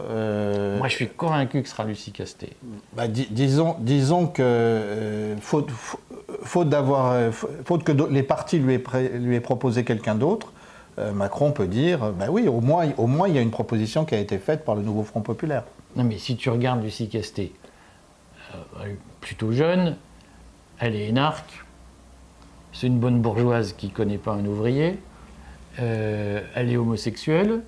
Speaker 1: Moi, je suis convaincu que ce sera Lucie Castet.
Speaker 2: Disons que, faute que les partis lui aient proposé quelqu'un d'autre, Macron peut dire, oui, au moins il y a une proposition qui a été faite par le nouveau Front populaire.
Speaker 1: Non, mais si tu regardes Lucie Casté, elle est plutôt jeune, elle est énarque, c'est une bonne bourgeoise qui ne connaît pas un ouvrier, elle est homosexuelle,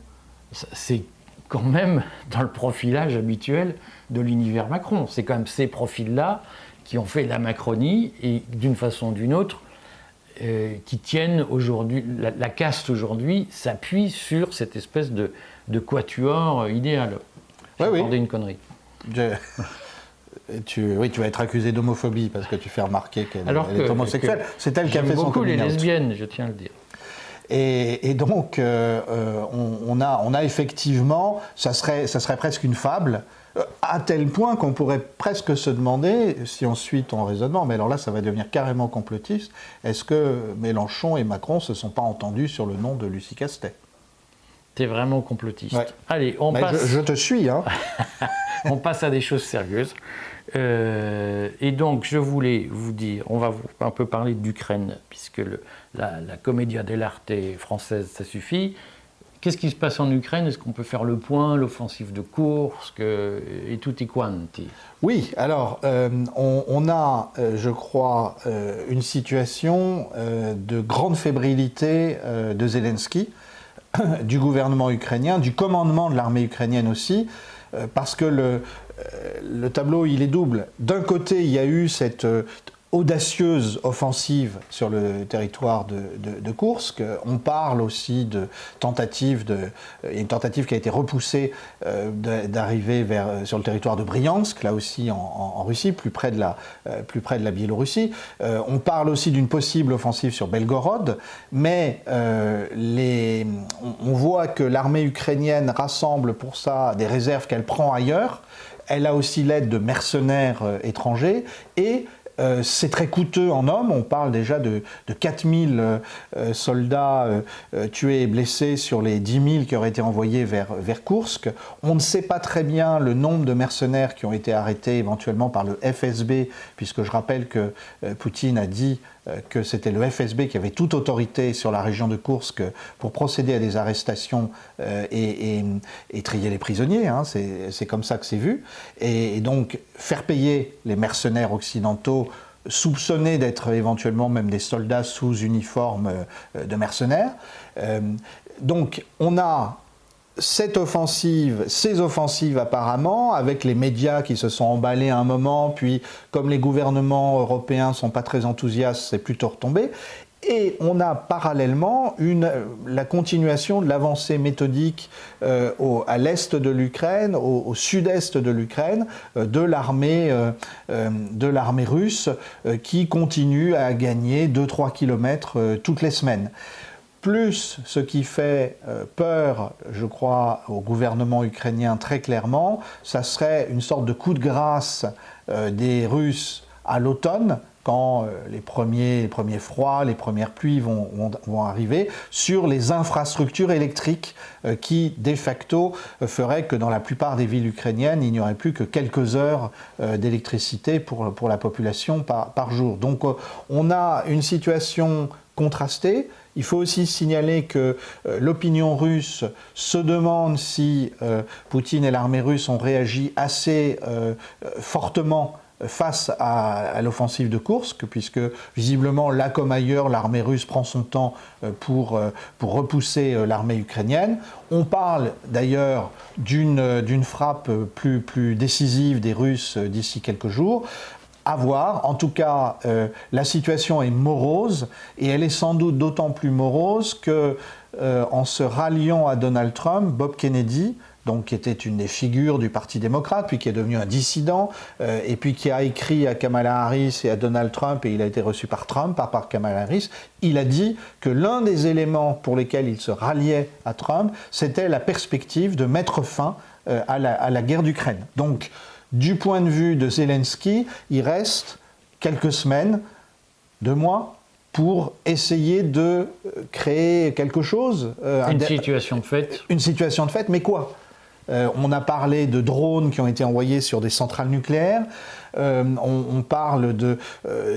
Speaker 1: c'est quand même dans le profilage habituel de l'univers Macron. C'est quand même ces profils-là qui ont fait la Macronie et d'une façon ou d'une autre, qui tiennent aujourd'hui, la caste aujourd'hui s'appuie sur cette espèce de quatuor idéal. J'ai accordé une connerie.
Speaker 2: Oui, tu vas être accusé d'homophobie parce que tu fais remarquer qu'elle est homosexuelle. C'est elle qui a fait son coming out.
Speaker 1: J'aime beaucoup les lesbiennes, je tiens à le dire.
Speaker 2: Et donc, on a effectivement, ça serait presque une fable, à tel point qu'on pourrait presque se demander, si on suit ton raisonnement, mais alors là, ça va devenir carrément complotiste, est-ce que Mélenchon et Macron se sont pas entendus sur le nom de Lucie Castet?
Speaker 1: T'es vraiment complotiste.
Speaker 2: Ouais.
Speaker 1: Allez, on passe...
Speaker 2: Je te suis, hein.
Speaker 1: On passe à des choses sérieuses. Et donc, je voulais vous dire, on va un peu parler d'Ukraine, puisque la commedia dell'arte française, ça suffit. Qu'est-ce qui se passe en Ukraine? Est-ce qu'on peut faire le point, l'offensive de Koursk et tutti quanti?
Speaker 2: Oui, alors, on a, je crois, une situation de grande fébrilité de Zelensky, du gouvernement ukrainien, du commandement de l'armée ukrainienne aussi, parce que le tableau, il est double. D'un côté, il y a eu cette audacieuse offensive sur le territoire de Koursk. On parle aussi de tentative il y a une tentative qui a été repoussée d'arriver sur le territoire de Bryansk, là aussi en Russie, plus près de la Biélorussie. On parle aussi d'une possible offensive sur Belgorod, mais on voit que l'armée ukrainienne rassemble pour ça des réserves qu'elle prend ailleurs. Elle a aussi l'aide de mercenaires étrangers et c'est très coûteux en hommes, on parle déjà de 4000 soldats tués et blessés sur les 10 000 qui auraient été envoyés vers Koursk. On ne sait pas très bien le nombre de mercenaires qui ont été arrêtés éventuellement par le FSB, puisque je rappelle que Poutine a dit que c'était le FSB qui avait toute autorité sur la région de Koursk pour procéder à des arrestations et trier les prisonniers, hein, c'est comme ça que c'est vu. Et donc faire payer les mercenaires occidentaux soupçonnés d'être éventuellement même des soldats sous uniforme de mercenaires. Donc on a ces offensives apparemment, avec les médias qui se sont emballés à un moment, puis comme les gouvernements européens ne sont pas très enthousiastes, c'est plutôt retombé. Et on a parallèlement la continuation de l'avancée méthodique à l'est de l'Ukraine, au sud-est de l'Ukraine, de l'armée russe qui continue à gagner 2-3 kilomètres toutes les semaines. Plus ce qui fait peur, je crois, au gouvernement ukrainien très clairement, ça serait une sorte de coup de grâce des Russes à l'automne, quand les premiers froids, les premières pluies vont arriver, sur les infrastructures électriques qui, de facto, feraient que dans la plupart des villes ukrainiennes, il n'y aurait plus que quelques heures d'électricité pour la population par jour. Donc on a une situation contrastée. Il faut aussi signaler que l'opinion russe se demande si Poutine et l'armée russe ont réagi assez fortement face à l'offensive de Koursk, puisque visiblement, là comme ailleurs, l'armée russe prend son temps pour repousser l'armée ukrainienne. On parle d'ailleurs d'une frappe plus décisive des Russes d'ici quelques jours. À voir. En tout cas, la situation est morose, et elle est sans doute d'autant plus morose que, en se ralliant à Donald Trump, Bob Kennedy, donc qui était une des figures du Parti démocrate, puis qui est devenu un dissident, et puis qui a écrit à Kamala Harris et à Donald Trump, et il a été reçu par Trump, par Kamala Harris, il a dit que l'un des éléments pour lesquels il se ralliait à Trump, c'était la perspective de mettre fin à la guerre d'Ukraine. Donc, du point de vue de Zelensky, il reste quelques semaines, 2 mois, pour essayer de créer quelque chose.
Speaker 1: Une situation de fait.
Speaker 2: Une situation de fait, mais quoi ? On a parlé de drones qui ont été envoyés sur des centrales nucléaires. On parle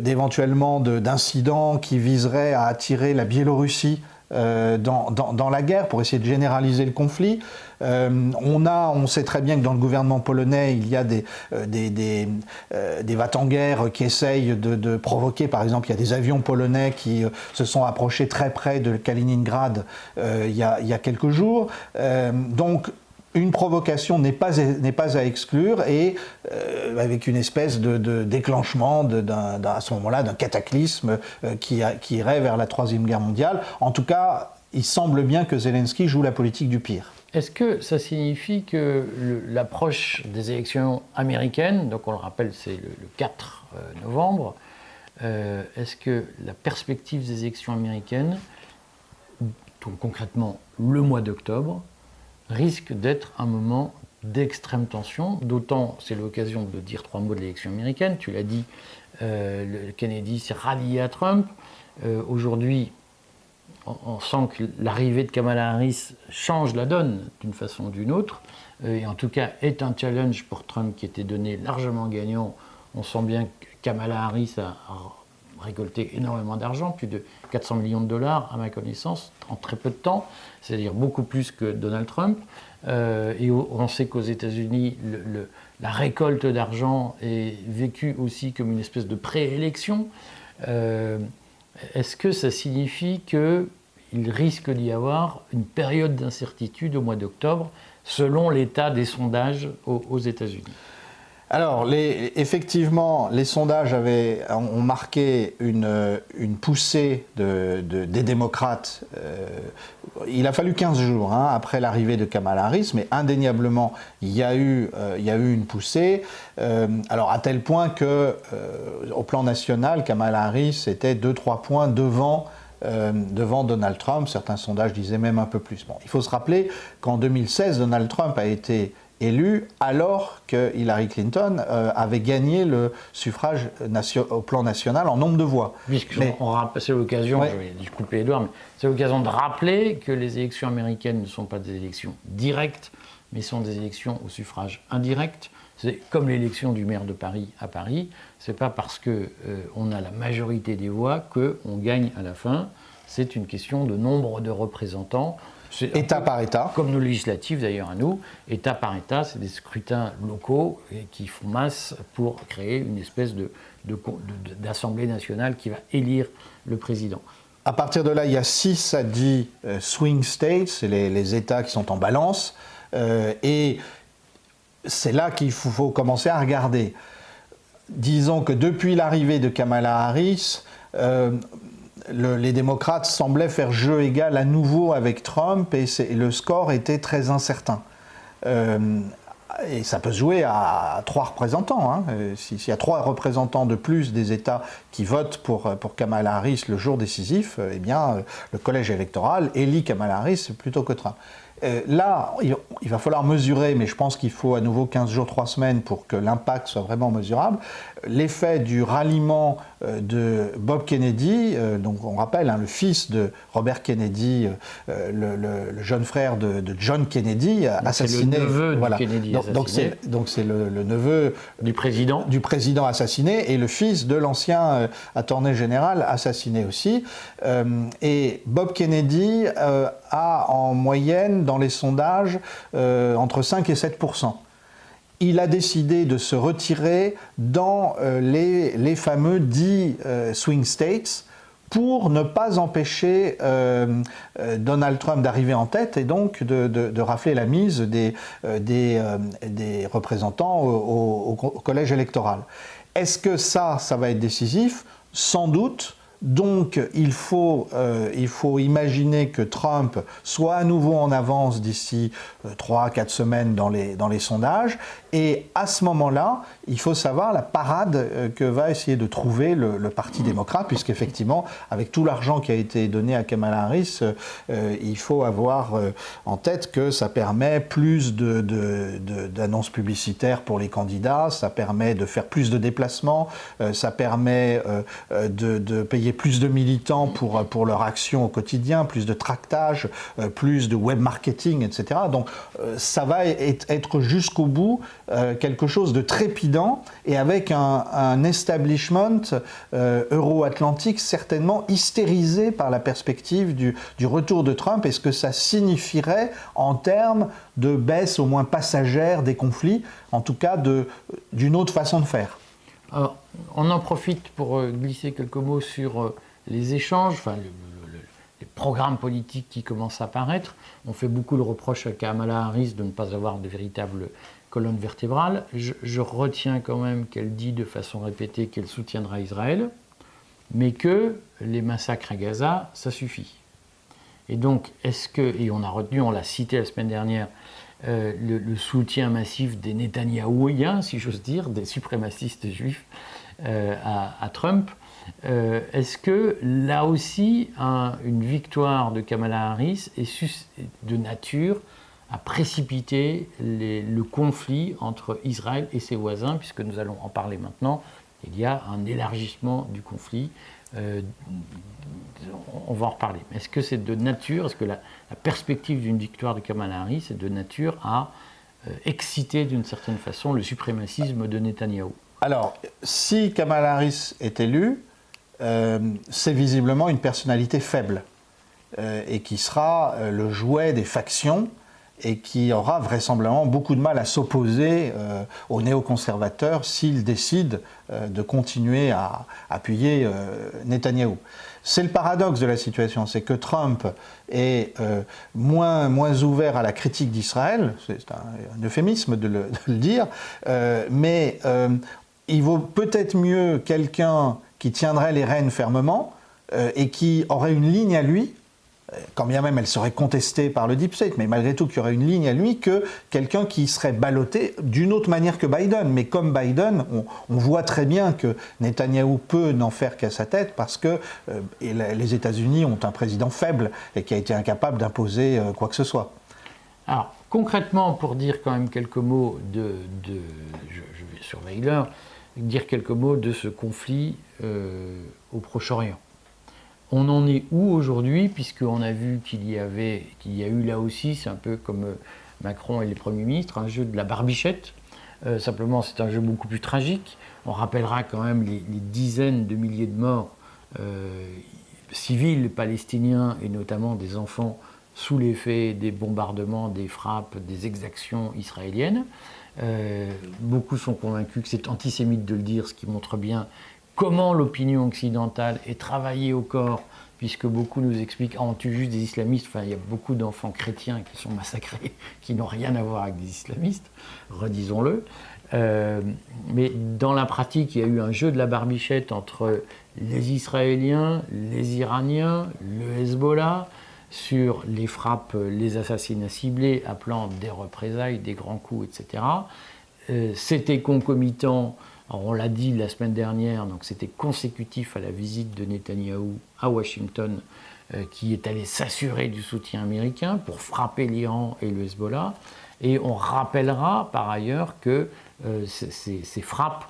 Speaker 2: d'éventuellement d'incidents qui viseraient à attirer la Biélorussie dans la guerre, pour essayer de généraliser le conflit. On sait très bien que dans le gouvernement polonais, il y a des va-t-en-guerre qui essayent de provoquer. Par exemple, il y a des avions polonais qui se sont approchés très près de Kaliningrad il y a quelques jours. Donc, une provocation n'est pas à exclure, et avec une espèce de déclenchement à ce moment-là d'un cataclysme qui irait vers la Troisième Guerre mondiale. En tout cas, il semble bien que Zelensky joue la politique du pire.
Speaker 1: Est-ce que ça signifie que l'approche des élections américaines, donc on le rappelle c'est le 4 novembre, est-ce que la perspective des élections américaines, donc concrètement le mois d'octobre, risque d'être un moment d'extrême tension, d'autant, c'est l'occasion de dire 3 mots de l'élection américaine, tu l'as dit, Kennedy s'est rallié à Trump, aujourd'hui on sent que l'arrivée de Kamala Harris change la donne d'une façon ou d'une autre, et en tout cas est un challenge pour Trump qui était donné largement gagnant. On sent bien que Kamala Harris a récolté énormément d'argent, plus de 400 millions de dollars à ma connaissance, en très peu de temps, c'est-à-dire beaucoup plus que Donald Trump. Et on sait qu'aux États-Unis, la récolte d'argent est vécue aussi comme une espèce de préélection. Est-ce que ça signifie qu'il risque d'y avoir une période d'incertitude au mois d'octobre, selon l'état des sondages aux États-Unis ?
Speaker 2: Alors, effectivement, les sondages ont marqué une poussée des démocrates. Il a fallu 15 jours après l'arrivée de Kamala Harris, mais indéniablement, il y a eu une poussée. Alors, à tel point que, au plan national, Kamala Harris était 2-3 points devant Donald Trump. Certains sondages disaient même un peu plus. Bon, il faut se rappeler qu'en 2016, Donald Trump a été élu alors que Hillary Clinton avait gagné le suffrage au plan national en nombre de voix.
Speaker 1: C'est l'occasion, ouais. Je vais couper Edouard, mais c'est l'occasion de rappeler que les élections américaines ne sont pas des élections directes, mais sont des élections au suffrage indirect. C'est comme l'élection du maire de Paris à Paris. C'est pas parce qu'on a la majorité des voix qu'on gagne à la fin. C'est une question de nombre de représentants.
Speaker 2: État par État.
Speaker 1: Comme nos législatives d'ailleurs à nous, État par État, c'est des scrutins locaux qui font masse pour créer une espèce d'assemblée nationale qui va élire le président.
Speaker 2: À partir de là, il y a 6 à 10 swing states, c'est les États qui sont en balance, et c'est là qu'il faut commencer à regarder. Disons que depuis l'arrivée de Kamala Harris, les démocrates semblaient faire jeu égal à nouveau avec Trump, et le score était très incertain. Et ça peut se jouer à 3 représentants. S'il y a 3 représentants de plus des États qui votent pour Kamala Harris le jour décisif, eh bien, le collège électoral élit Kamala Harris plutôt que Trump. Là, il va falloir mesurer, mais je pense qu'il faut à nouveau 15 jours, 3 semaines pour que l'impact soit vraiment mesurable, l'effet du ralliement de Bob Kennedy, donc on rappelle, le fils de Robert Kennedy, le jeune frère de John Kennedy, assassiné.
Speaker 1: C'est le neveu de Kennedy assassiné.
Speaker 2: Donc c'est le neveu du président assassiné, et le fils de l'ancien attorney général assassiné aussi. Et Bob Kennedy a en moyenne dans les sondages entre 5 et 7%. Il a décidé de se retirer dans les fameux 10 swing states pour ne pas empêcher Donald Trump d'arriver en tête et donc de rafler la mise des représentants au collège électoral. Est-ce que ça va être décisif ? Sans doute. Donc il faut imaginer que Trump soit à nouveau en avance d'ici 3-4 semaines dans les sondages, et à ce moment-là, il faut savoir la parade que va essayer de trouver le Parti démocrate, puisqu'effectivement, avec tout l'argent qui a été donné à Kamala Harris, il faut avoir en tête que ça permet plus d'annonces publicitaires pour les candidats, ça permet de faire plus de déplacements, ça permet de payer plus de militants pour leur action au quotidien, plus de tractage, plus de web marketing, etc. Donc ça va être jusqu'au bout quelque chose de trépidant et avec un establishment euro-atlantique certainement hystérisé par la perspective du retour de Trump et ce que ça signifierait en termes de baisse au moins passagère des conflits, en tout cas d'une autre façon de faire.
Speaker 1: Alors, on en profite pour glisser quelques mots sur les échanges, enfin les programmes politiques qui commencent à apparaître. On fait beaucoup le reproche à Kamala Harris de ne pas avoir de véritable colonne vertébrale. Je retiens quand même qu'elle dit de façon répétée qu'elle soutiendra Israël, mais que les massacres à Gaza, ça suffit. Et donc, et on a retenu, on l'a cité la semaine dernière, le soutien massif des Netanyahouiens, si j'ose dire, des suprémacistes juifs à Trump. Est-ce que là aussi, une victoire de Kamala Harris est de nature à précipiter le conflit entre Israël et ses voisins, puisque nous allons en parler maintenant, il y a un élargissement du conflit. On va en reparler. Est-ce que c'est de nature, est-ce que la perspective d'une victoire de Kamala Harris est de nature à exciter d'une certaine façon le suprémacisme de Netanyahou?
Speaker 2: Alors, si Kamala Harris est élue, c'est visiblement une personnalité faible et qui sera le jouet des factions et qui aura vraisemblablement beaucoup de mal à s'opposer aux néoconservateurs s'ils décident de continuer à appuyer Netanyahou. C'est le paradoxe de la situation, c'est que Trump est moins ouvert à la critique d'Israël, c'est un euphémisme de le dire, mais il vaut peut-être mieux quelqu'un qui tiendrait les rênes fermement et qui aurait une ligne à lui, quand bien même elle serait contestée par le Deep State, mais malgré tout qu'il y aurait une ligne à lui, que quelqu'un qui serait ballotté d'une autre manière que Biden. Mais comme Biden, on voit très bien que Netanyahou peut n'en faire qu'à sa tête parce que les États-Unis ont un président faible et qui a été incapable d'imposer quoi que ce soit.
Speaker 1: Alors, concrètement, pour dire quand même quelques mots je vais surveiller l'heure, dire quelques mots de ce conflit au Proche-Orient. On en est où aujourd'hui, puisqu'on a vu qu'il y a eu là aussi, c'est un peu comme Macron et les premiers ministres, un jeu de la barbichette. Simplement, c'est un jeu beaucoup plus tragique. On rappellera quand même les dizaines de milliers de morts civils palestiniens et notamment des enfants sous l'effet des bombardements, des frappes, des exactions israéliennes. Beaucoup sont convaincus que c'est antisémite de le dire, ce qui montre bien comment l'opinion occidentale est travaillée au corps, puisque beaucoup nous expliquent on tue juste des islamistes. Enfin, il y a beaucoup d'enfants chrétiens qui sont massacrés, qui n'ont rien à voir avec des islamistes, redisons-le. Mais dans la pratique, il y a eu un jeu de la barbichette entre les Israéliens, les Iraniens, le Hezbollah, sur les frappes, les assassinats ciblés, appelant des représailles, des grands coups, etc. C'était concomitant. Alors on l'a dit la semaine dernière, donc c'était consécutif à la visite de Netanyahou à Washington, qui est allé s'assurer du soutien américain pour frapper l'Iran et le Hezbollah. Et on rappellera par ailleurs que ces frappes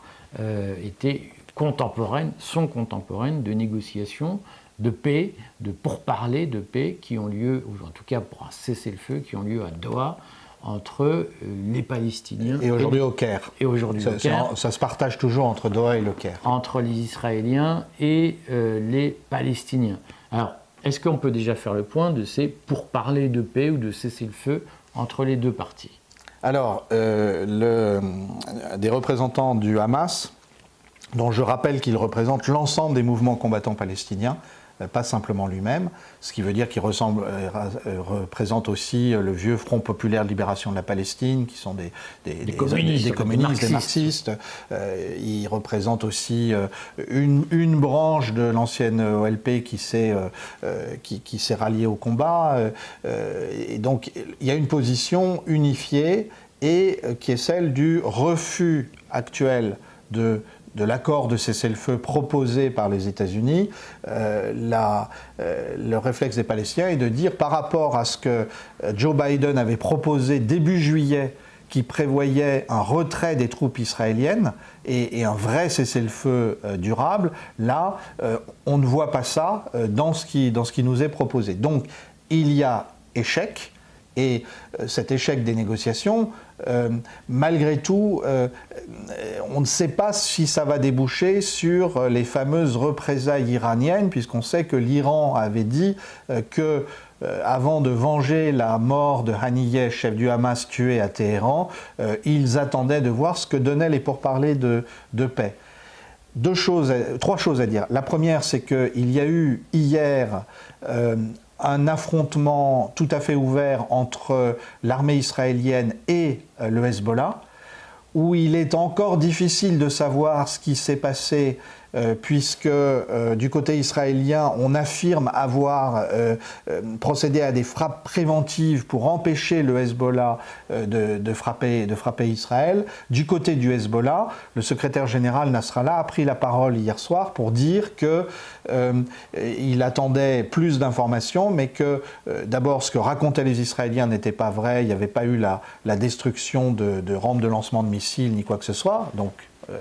Speaker 1: sont contemporaines de négociations de paix, de pourparlers de paix qui ont lieu, ou en tout cas pour un cessez-le-feu, qui ont lieu à Doha, entre les Palestiniens
Speaker 2: et aujourd'hui au Caire.
Speaker 1: Et aujourd'hui au Caire.
Speaker 2: Ça se partage toujours entre Doha et le Caire.
Speaker 1: Entre les Israéliens et les Palestiniens. Alors, est-ce qu'on peut déjà faire le point de ces pourparlers de paix ou de cessez-le-feu entre les deux parties?
Speaker 2: Alors, des représentants du Hamas, dont je rappelle qu'ils représentent l'ensemble des mouvements combattants palestiniens, pas simplement lui-même, ce qui veut dire qu'il représente aussi le vieux Front populaire de libération de la Palestine, qui sont des communistes, des marxistes. Il représente aussi une branche de l'ancienne OLP qui s'est ralliée au combat. Et donc il y a une position unifiée et qui est celle du refus actuel de l'accord de cessez-le-feu proposé par les États-Unis, le réflexe des Palestiniens est de dire par rapport à ce que Joe Biden avait proposé début juillet, qui prévoyait un retrait des troupes israéliennes et un vrai cessez-le-feu durable, là, on ne voit pas ça dans ce qui nous est proposé. Donc, il y a échec, et cet échec des négociations, malgré tout, on ne sait pas si ça va déboucher sur les fameuses représailles iraniennes, puisqu'on sait que l'Iran avait dit que avant de venger la mort de Haniyeh, chef du Hamas tué à Téhéran, ils attendaient de voir ce que donnaient les pourparlers de paix. Trois choses à dire. La première, c'est qu'il y a eu hier un affrontement tout à fait ouvert entre l'armée israélienne et le Hezbollah, où il est encore difficile de savoir ce qui s'est passé, puisque du côté israélien, on affirme avoir procédé à des frappes préventives pour empêcher le Hezbollah de frapper Israël. Du côté du Hezbollah, le secrétaire général Nasrallah a pris la parole hier soir pour dire qu'il attendait plus d'informations, mais que d'abord ce que racontaient les Israéliens n'était pas vrai, il n'y avait pas eu la destruction de rampes de lancement de missiles ni quoi que ce soit, donc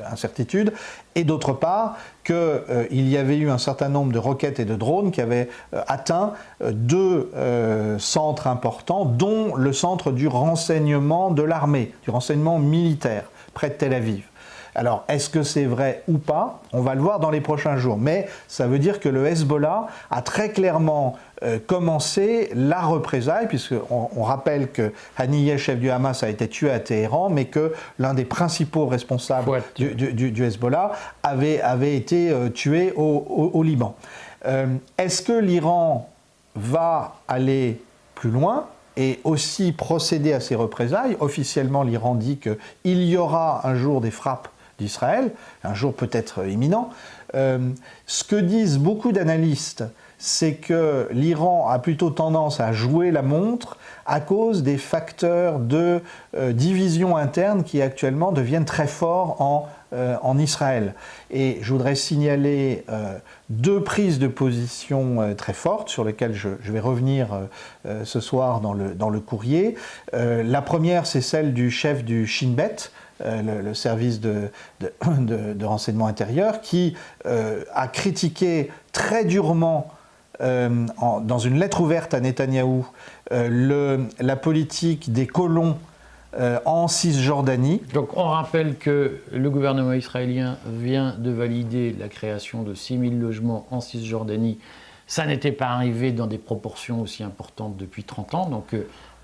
Speaker 2: incertitude, et d'autre part qu'il y avait eu un certain nombre de roquettes et de drones qui avaient atteint deux centres importants, dont le centre du renseignement de l'armée, du renseignement militaire, près de Tel Aviv. Alors, est-ce que c'est vrai ou pas? On va le voir dans les prochains jours. Mais ça veut dire que le Hezbollah a très clairement commencé la représaille, puisqu'on rappelle que Haniyeh, chef du Hamas, a été tué à Téhéran, mais que l'un des principaux responsables du Hezbollah avait été tué au Liban. Est-ce que l'Iran va aller plus loin et aussi procéder à ces représailles? Officiellement, l'Iran dit qu'il y aura un jour des frappes d'Israël, un jour peut-être imminent. Ce que disent beaucoup d'analystes, c'est que l'Iran a plutôt tendance à jouer la montre à cause des facteurs de division interne qui actuellement deviennent très forts en Israël. Et je voudrais signaler deux prises de position très fortes sur lesquelles je vais revenir ce soir dans le courrier. La première, c'est celle du chef du Shin Bet, le service de renseignement intérieur, qui a critiqué très durement, dans une lettre ouverte à Netanyahou, la politique des colons en Cisjordanie.
Speaker 1: Donc on rappelle que le gouvernement israélien vient de valider la création de 6 000 logements en Cisjordanie. Ça n'était pas arrivé dans des proportions aussi importantes depuis 30 ans. Donc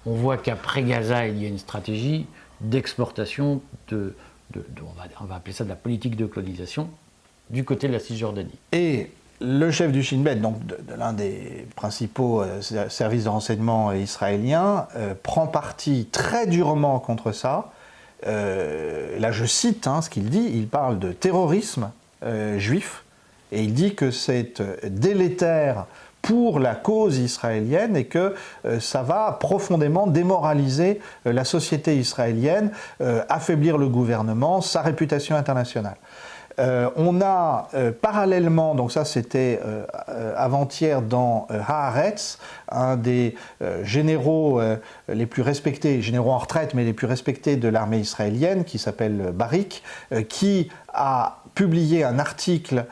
Speaker 1: on voit qu'après Gaza, il y a une stratégie d'exportation on va appeler ça de la politique de colonisation, du côté de la Cisjordanie.
Speaker 2: Et le chef du Shin Bet, donc de l'un des principaux services de renseignement israéliens, prend parti très durement contre ça. Là, je cite ce qu'il dit, il parle de terrorisme juif, et il dit que c'est délétère pour la cause israélienne et que ça va profondément démoraliser la société israélienne, affaiblir le gouvernement, sa réputation internationale. On a parallèlement, donc ça c'était avant-hier dans Haaretz, un des généraux les plus respectés, généraux en retraite mais les plus respectés de l'armée israélienne, qui s'appelle Barik, qui a publié un article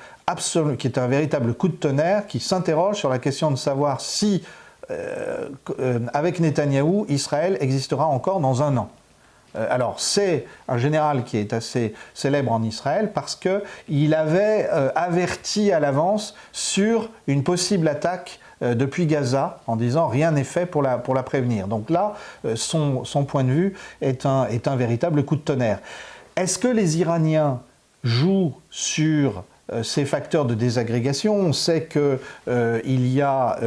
Speaker 2: qui est un véritable coup de tonnerre, qui s'interroge sur la question de savoir si, avec Netanyahou, Israël existera encore dans un an. Alors, c'est un général qui est assez célèbre en Israël parce qu'il avait averti à l'avance sur une possible attaque depuis Gaza, en disant rien n'est fait pour la prévenir. Donc là, son point de vue est un véritable coup de tonnerre. Est-ce que les Iraniens jouent sur ces facteurs de désagrégation? On sait qu'il y a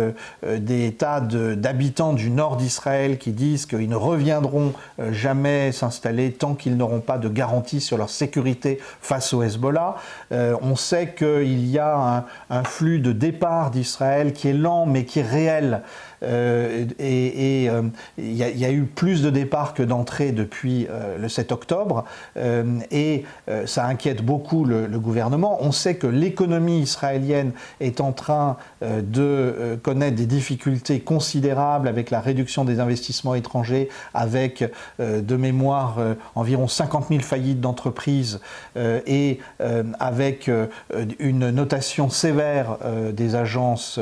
Speaker 2: des tas d'habitants du nord d'Israël qui disent qu'ils ne reviendront jamais s'installer tant qu'ils n'auront pas de garantie sur leur sécurité face au Hezbollah. On sait qu'il y a un flux de départ d'Israël qui est lent mais qui est réel. Il y a eu plus de départs que d'entrées depuis le 7 octobre et ça inquiète beaucoup le gouvernement. On sait sait que l'économie israélienne est en train de connaître des difficultés considérables avec la réduction des investissements étrangers, avec de mémoire environ 50 000 faillites d'entreprises et avec une notation sévère des agences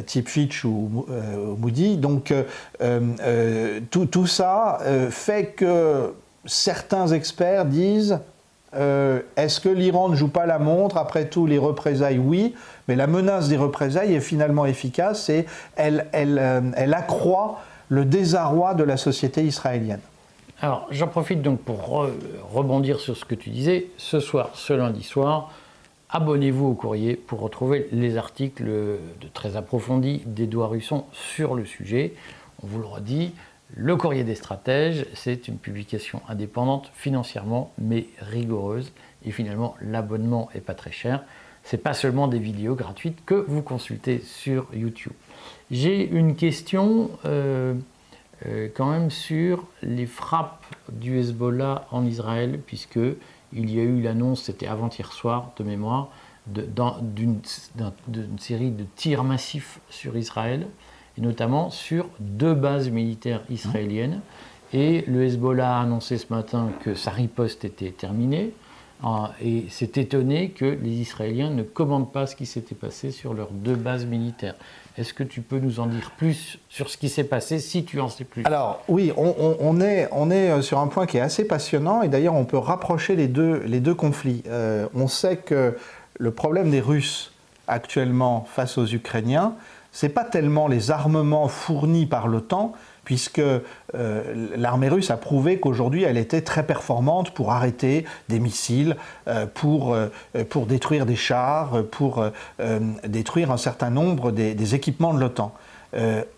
Speaker 2: type Fitch ou Moody. Donc tout ça fait que certains experts disent est-ce que l'Iran ne joue pas la montre? Après tout, les représailles, oui, mais la menace des représailles est finalement efficace et elle accroît le désarroi de la société israélienne.
Speaker 1: Alors, j'en profite donc pour rebondir sur ce que tu disais. Ce soir, ce lundi soir, abonnez-vous au Courrier pour retrouver les articles très approfondis d'Édouard Husson sur le sujet. On vous le redit, le Courrier des stratèges, c'est une publication indépendante financièrement, mais rigoureuse. Et finalement, l'abonnement n'est pas très cher. Ce n'est pas seulement des vidéos gratuites que vous consultez sur YouTube. J'ai une question quand même sur les frappes du Hezbollah en Israël, puisque il y a eu l'annonce, c'était avant-hier soir de mémoire, d'une série de tirs massifs sur Israël, et notamment sur 2 bases militaires israéliennes. Et le Hezbollah a annoncé ce matin que sa riposte était terminée, et s'est étonné que les Israéliens ne commandent pas ce qui s'était passé sur leurs 2 bases militaires. Est-ce que tu peux nous en dire plus sur ce qui s'est passé, si tu en sais plus?
Speaker 2: Alors oui, on est sur un point qui est assez passionnant, et d'ailleurs on peut rapprocher les deux conflits. On sait que le problème des Russes actuellement face aux Ukrainiens, c'est pas tellement les armements fournis par l'OTAN, puisque l'armée russe a prouvé qu'aujourd'hui elle était très performante pour arrêter des missiles, pour détruire des chars, pour détruire un certain nombre des équipements de l'OTAN.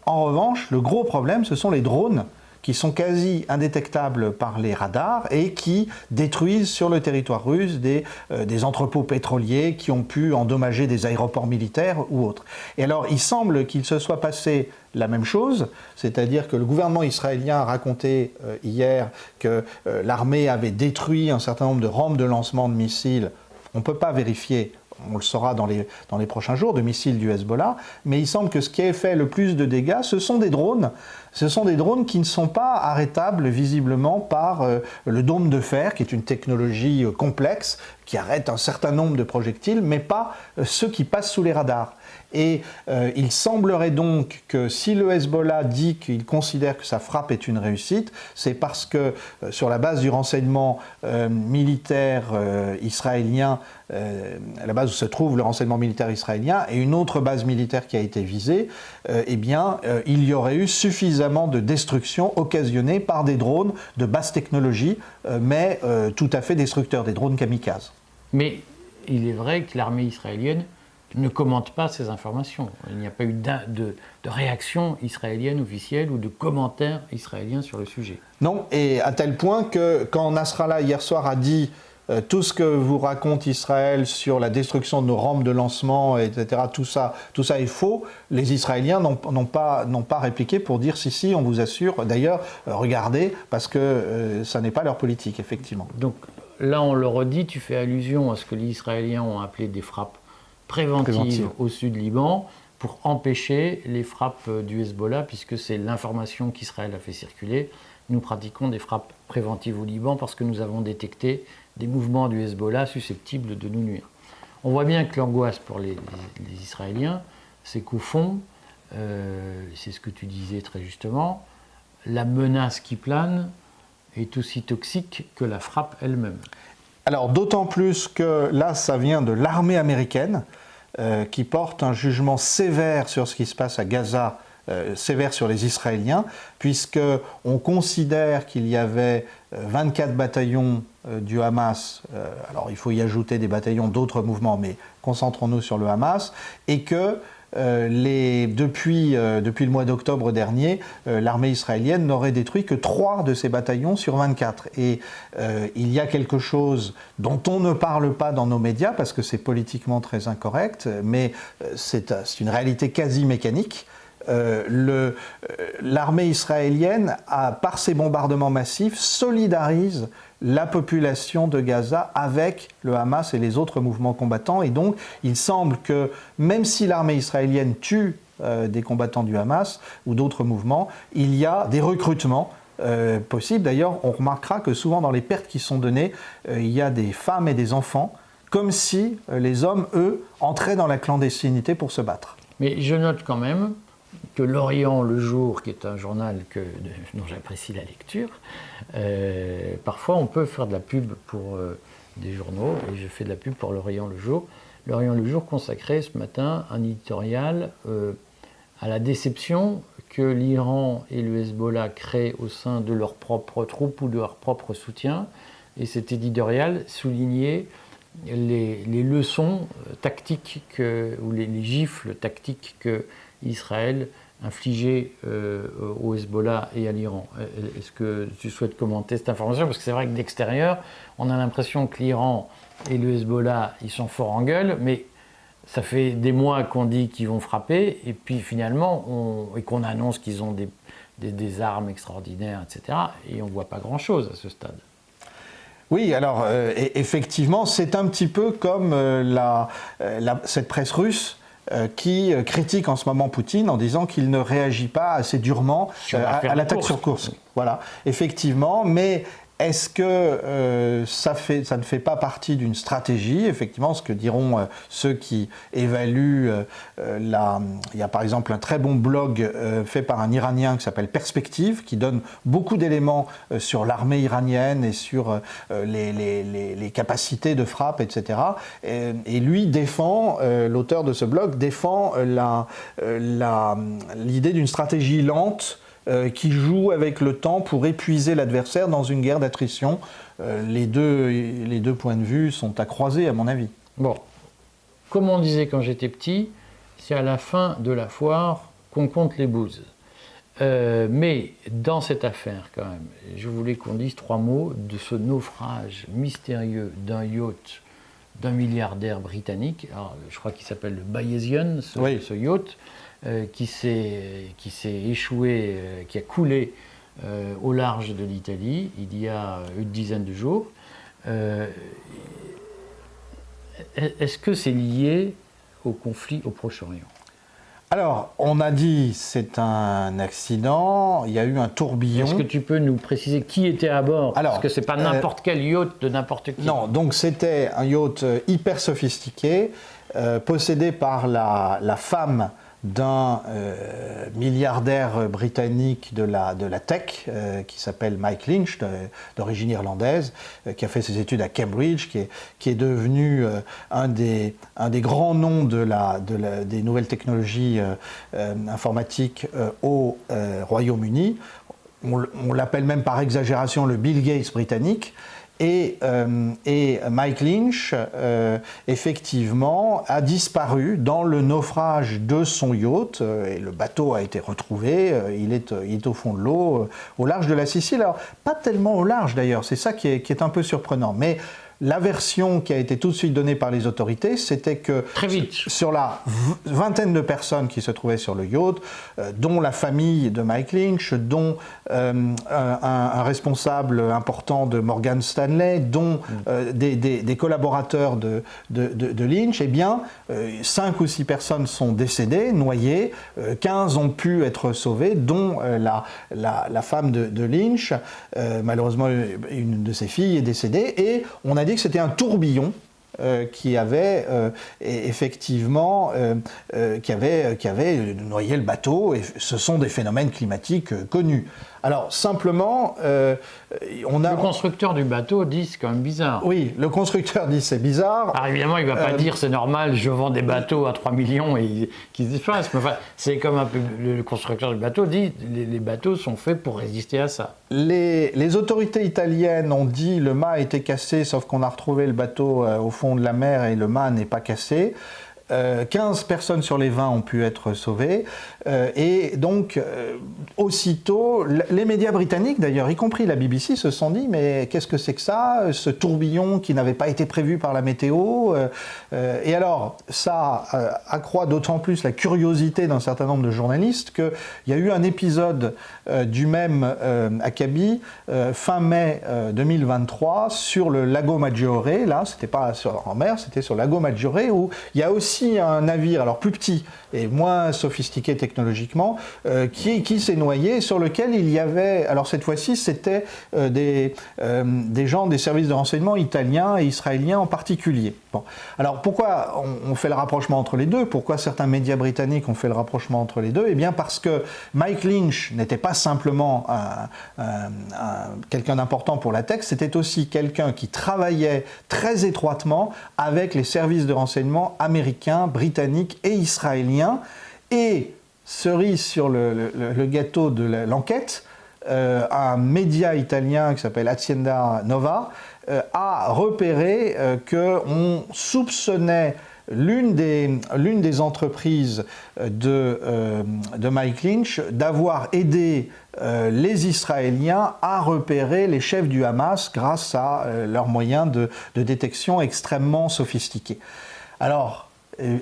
Speaker 2: En revanche, le gros problème, ce sont les drones qui sont quasi indétectables par les radars et qui détruisent sur le territoire russe des entrepôts pétroliers qui ont pu endommager des aéroports militaires ou autres. Et alors, il semble qu'il se soit passé la même chose, c'est-à-dire que le gouvernement israélien a raconté hier que l'armée avait détruit un certain nombre de rampes de lancement de missiles. On ne peut pas vérifier, on le saura dans les prochains jours, de missiles du Hezbollah, mais il semble que ce qui ait fait le plus de dégâts, ce sont des drones. Ce sont des drones qui ne sont pas arrêtables visiblement par le dôme de fer, qui est une technologie complexe, qui arrête un certain nombre de projectiles, mais pas ceux qui passent sous les radars. Et il semblerait donc que si le Hezbollah dit qu'il considère que sa frappe est une réussite, c'est parce que sur la base du renseignement militaire israélien, la base où se trouve le renseignement militaire israélien, et une autre base militaire qui a été visée, il y aurait eu suffisamment de destruction occasionnée par des drones de basse technologie, mais tout à fait destructeurs, des drones kamikazes.
Speaker 1: Mais il est vrai que l'armée israélienne ne commente pas ces informations. Il n'y a pas eu de réaction israélienne officielle ou de commentaires israéliens sur le sujet.
Speaker 2: Non, et à tel point que quand Nasrallah hier soir a dit tout ce que vous raconte Israël sur la destruction de nos rampes de lancement, etc., tout ça est faux, les Israéliens n'ont pas répliqué pour dire si, on vous assure. D'ailleurs, regardez, parce que ça n'est pas leur politique, effectivement.
Speaker 1: Donc là, on le redit, tu fais allusion à ce que les Israéliens ont appelé des frappes préventives au sud Liban pour empêcher les frappes du Hezbollah, puisque c'est l'information qu'Israël a fait circuler. Nous pratiquons des frappes préventives au Liban parce que nous avons détecté des mouvements du Hezbollah susceptibles de nous nuire. On voit bien que l'angoisse pour les Israéliens, c'est qu'au fond, c'est ce que tu disais très justement, la menace qui plane est aussi toxique que la frappe elle-même.
Speaker 2: Alors d'autant plus que là, ça vient de l'armée américaine qui porte un jugement sévère sur ce qui se passe à Gaza, sévère sur les Israéliens, puisqu'on considère qu'il y avait 24 bataillons du Hamas, alors il faut y ajouter des bataillons d'autres mouvements, mais concentrons-nous sur le Hamas, et que depuis le mois d'octobre dernier, l'armée israélienne n'aurait détruit que 3 de ces bataillons sur 24. Et il y a quelque chose dont on ne parle pas dans nos médias, parce que c'est politiquement très incorrect, mais c'est une réalité quasi mécanique. L'armée israélienne, par ses bombardements massifs, solidarise la population de Gaza avec le Hamas et les autres mouvements combattants. Et donc, il semble que même si l'armée israélienne tue des combattants du Hamas ou d'autres mouvements, il y a des recrutements possibles. D'ailleurs, on remarquera que souvent dans les pertes qui sont données, il y a des femmes et des enfants, comme si les hommes, eux, entraient dans la clandestinité pour se battre.
Speaker 1: Mais je note quand même que L'Orient le jour, qui est un journal dont j'apprécie la lecture, parfois on peut faire de la pub pour des journaux, et je fais de la pub pour L'Orient le jour. L'Orient le jour consacrait ce matin un éditorial à la déception que l'Iran et le Hezbollah créent au sein de leurs propres troupes ou de leur propre soutien. Et cet éditorial soulignait les leçons tactiques ou les gifles tactiques que Israël infligeait au Hezbollah et à l'Iran. Est-ce que tu souhaites commenter cette information? Parce que c'est vrai que d'extérieur, on a l'impression que l'Iran et le Hezbollah, ils sont forts en gueule, mais ça fait des mois qu'on dit qu'ils vont frapper, et puis finalement, et qu'on annonce qu'ils ont des armes extraordinaires, etc., et on ne voit pas grand-chose à ce stade.
Speaker 2: Oui, alors effectivement, c'est un petit peu comme cette presse russe qui critique en ce moment Poutine en disant qu'il ne réagit pas assez durement à l'attaque sur Koursk. Voilà, effectivement, mais est-ce que ça ne fait pas partie d'une stratégie? Effectivement, ce que diront ceux qui évaluent il y a par exemple un très bon blog fait par un Iranien qui s'appelle Perspective, qui donne beaucoup d'éléments sur l'armée iranienne et sur les capacités de frappe, etc. Et lui défend, l'auteur de ce blog défend l'idée d'une stratégie lente qui joue avec le temps pour épuiser l'adversaire dans une guerre d'attrition. Les deux points de vue sont à croiser, à mon avis.
Speaker 1: Bon, comme on disait quand j'étais petit, c'est à la fin de la foire qu'on compte les bouses. Mais dans cette affaire, quand même, je voulais qu'on dise 3 mots de ce naufrage mystérieux d'un yacht d'un milliardaire britannique. Alors, je crois qu'il s'appelle le Bayesian, ce yacht, qui s'est échoué, qui a coulé au large de l'Italie il y a une dizaine de jours. Est-ce que c'est lié au conflit au Proche-Orient?
Speaker 2: Alors, on a dit c'est un accident, il y a eu un tourbillon.
Speaker 1: Est-ce que tu peux nous préciser qui était à bord? Parce que ce n'est pas n'importe quel yacht de n'importe qui.
Speaker 2: Non, donc c'était un yacht hyper sophistiqué, possédé par la femme d'un milliardaire britannique de la tech qui s'appelle Mike Lynch, d'origine irlandaise, qui a fait ses études à Cambridge, qui est devenu un des grands noms des nouvelles technologies informatiques au Royaume-Uni. On l'appelle même par exagération le Bill Gates britannique. Et Mike Lynch, effectivement, a disparu dans le naufrage de son yacht, et le bateau a été retrouvé, il est au fond de l'eau, au large de la Sicile. Alors, pas tellement au large d'ailleurs, c'est ça qui est un peu surprenant, mais la version qui a été tout de suite donnée par les autorités, c'était que sur la vingtaine de personnes qui se trouvaient sur le yacht, dont la famille de Mike Lynch, dont un responsable important de Morgan Stanley, dont des collaborateurs de Lynch, eh bien, 5 ou 6 personnes sont décédées, noyées, 15 ont pu être sauvées, dont la femme de Lynch. Malheureusement, une de ses filles est décédée, et on a dit que c'était un tourbillon qui avait effectivement qui avait noyé le bateau, et ce sont des phénomènes climatiques connus. Alors simplement, on a...
Speaker 1: Le constructeur du bateau dit c'est quand même bizarre.
Speaker 2: Oui, le constructeur dit c'est bizarre.
Speaker 1: Alors évidemment, il ne va pas dire c'est normal, je vends des bateaux à 3 millions et qu'ils se disparaissent. Mais enfin, c'est comme un peu le constructeur du bateau dit les bateaux sont faits pour résister à ça.
Speaker 2: Les autorités italiennes ont dit le mât a été cassé, sauf qu'on a retrouvé le bateau au fond de la mer et le mât n'est pas cassé. 15 personnes sur les 20 ont pu être sauvées. Et donc, aussitôt, les médias britanniques, d'ailleurs, y compris la BBC, se sont dit « Mais qu'est-ce que c'est que ça, ce tourbillon qui n'avait pas été prévu par la météo ?» Et alors, ça accroît d'autant plus la curiosité d'un certain nombre de journalistes qu'il y a eu un épisode du même acabit fin mai 2023 sur le Lago Maggiore. Là, c'était pas en mer, c'était sur le Lago Maggiore, où il y a aussi un navire, alors plus petit et moins sophistiqué technologiquement, qui s'est noyé, sur lequel il y avait, alors cette fois-ci c'était des gens des services de renseignement italiens et israéliens en particulier. Bon. Alors pourquoi on fait le rapprochement entre les deux? Pourquoi certains médias britanniques ont fait le rapprochement entre les deux? Eh bien parce que Mike Lynch n'était pas simplement quelqu'un d'important pour la tech, c'était aussi quelqu'un qui travaillait très étroitement avec les services de renseignement américains, britanniques et israéliens. Et cerise sur le gâteau de l'enquête, un média italien qui s'appelle Azienda Nova a repéré qu'on soupçonnait l'une des entreprises de Mike Lynch d'avoir aidé les Israéliens à repérer les chefs du Hamas grâce à leurs moyens de détection extrêmement sophistiqués. Alors,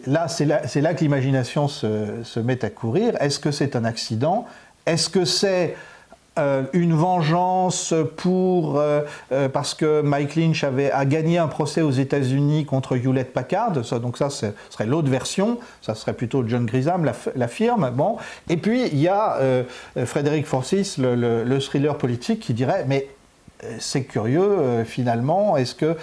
Speaker 2: là, c'est là que l'imagination se met à courir. Est-ce que c'est un accident? Est-ce que c'est une vengeance parce que Mike Lynch a gagné un procès aux États-Unis contre Hewlett-Packard? Donc ça, ce serait l'autre version. Ça serait plutôt John Grisham, la firme. Bon. Et puis, il y a Frédéric Forsyth, le thriller politique, qui dirait « Mais c'est curieux, finalement, est-ce qu'il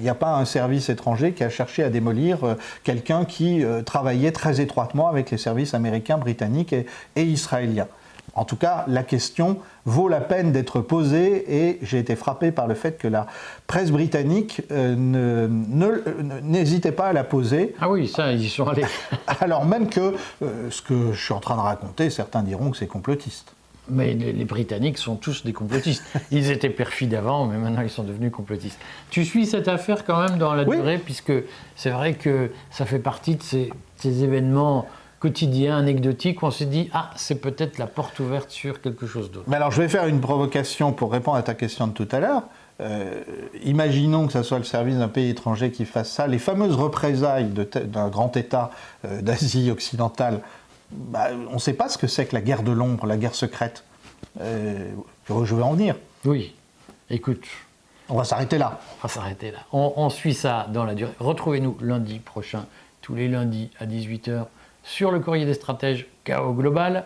Speaker 2: n'y a pas un service étranger qui a cherché à démolir quelqu'un qui travaillait très étroitement avec les services américains, britanniques et israéliens ?» En tout cas, la question vaut la peine d'être posée et j'ai été frappé par le fait que la presse britannique n'hésitait pas à la poser.
Speaker 1: Ah oui, ça, ils y sont allés.
Speaker 2: Alors même que ce que je suis en train de raconter, certains diront que c'est complotiste.
Speaker 1: Mais les Britanniques sont tous des complotistes. Ils étaient perfides avant, mais maintenant ils sont devenus complotistes. Tu suis cette affaire quand même dans la durée, puisque c'est vrai que ça fait partie de ces événements quotidien, anecdotique, où on s'est dit « Ah, c'est peut-être la porte ouverte sur quelque chose d'autre ».
Speaker 2: Mais alors, je vais faire une provocation pour répondre à ta question de tout à l'heure. Imaginons que ce soit le service d'un pays étranger qui fasse ça. Les fameuses représailles d'un grand État d'Asie occidentale, on ne sait pas ce que c'est que la guerre de l'ombre, la guerre secrète. Je vais en venir.
Speaker 1: Oui, écoute.
Speaker 2: On va s'arrêter là.
Speaker 1: On suit ça dans la durée. Retrouvez-nous lundi prochain, tous les lundis à 18h, sur le Courrier des Stratèges, Chaos Global.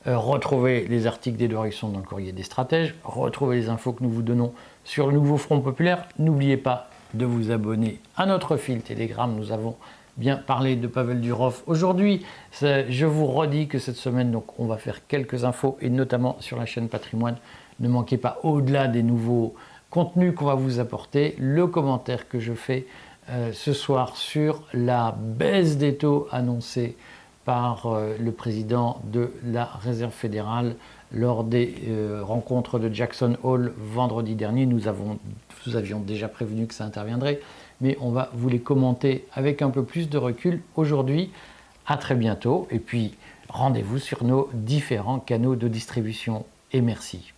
Speaker 1: Retrouvez les articles d'Édouard Husson dans le Courrier des Stratèges. Retrouvez les infos que nous vous donnons sur le nouveau Front Populaire. N'oubliez pas de vous abonner à notre fil Telegram. Nous avons bien parlé de Pavel Durov aujourd'hui. Je vous redis que cette semaine, donc, on va faire quelques infos, et notamment sur la chaîne Patrimoine. Ne manquez pas, au-delà des nouveaux contenus qu'on va vous apporter, le commentaire que je fais ce soir sur la baisse des taux annoncée par le président de la Réserve fédérale lors des rencontres de Jackson Hole vendredi dernier. Nous avions déjà prévenu que ça interviendrait, mais on va vous les commenter avec un peu plus de recul aujourd'hui. À très bientôt, et puis rendez-vous sur nos différents canaux de distribution. Et merci.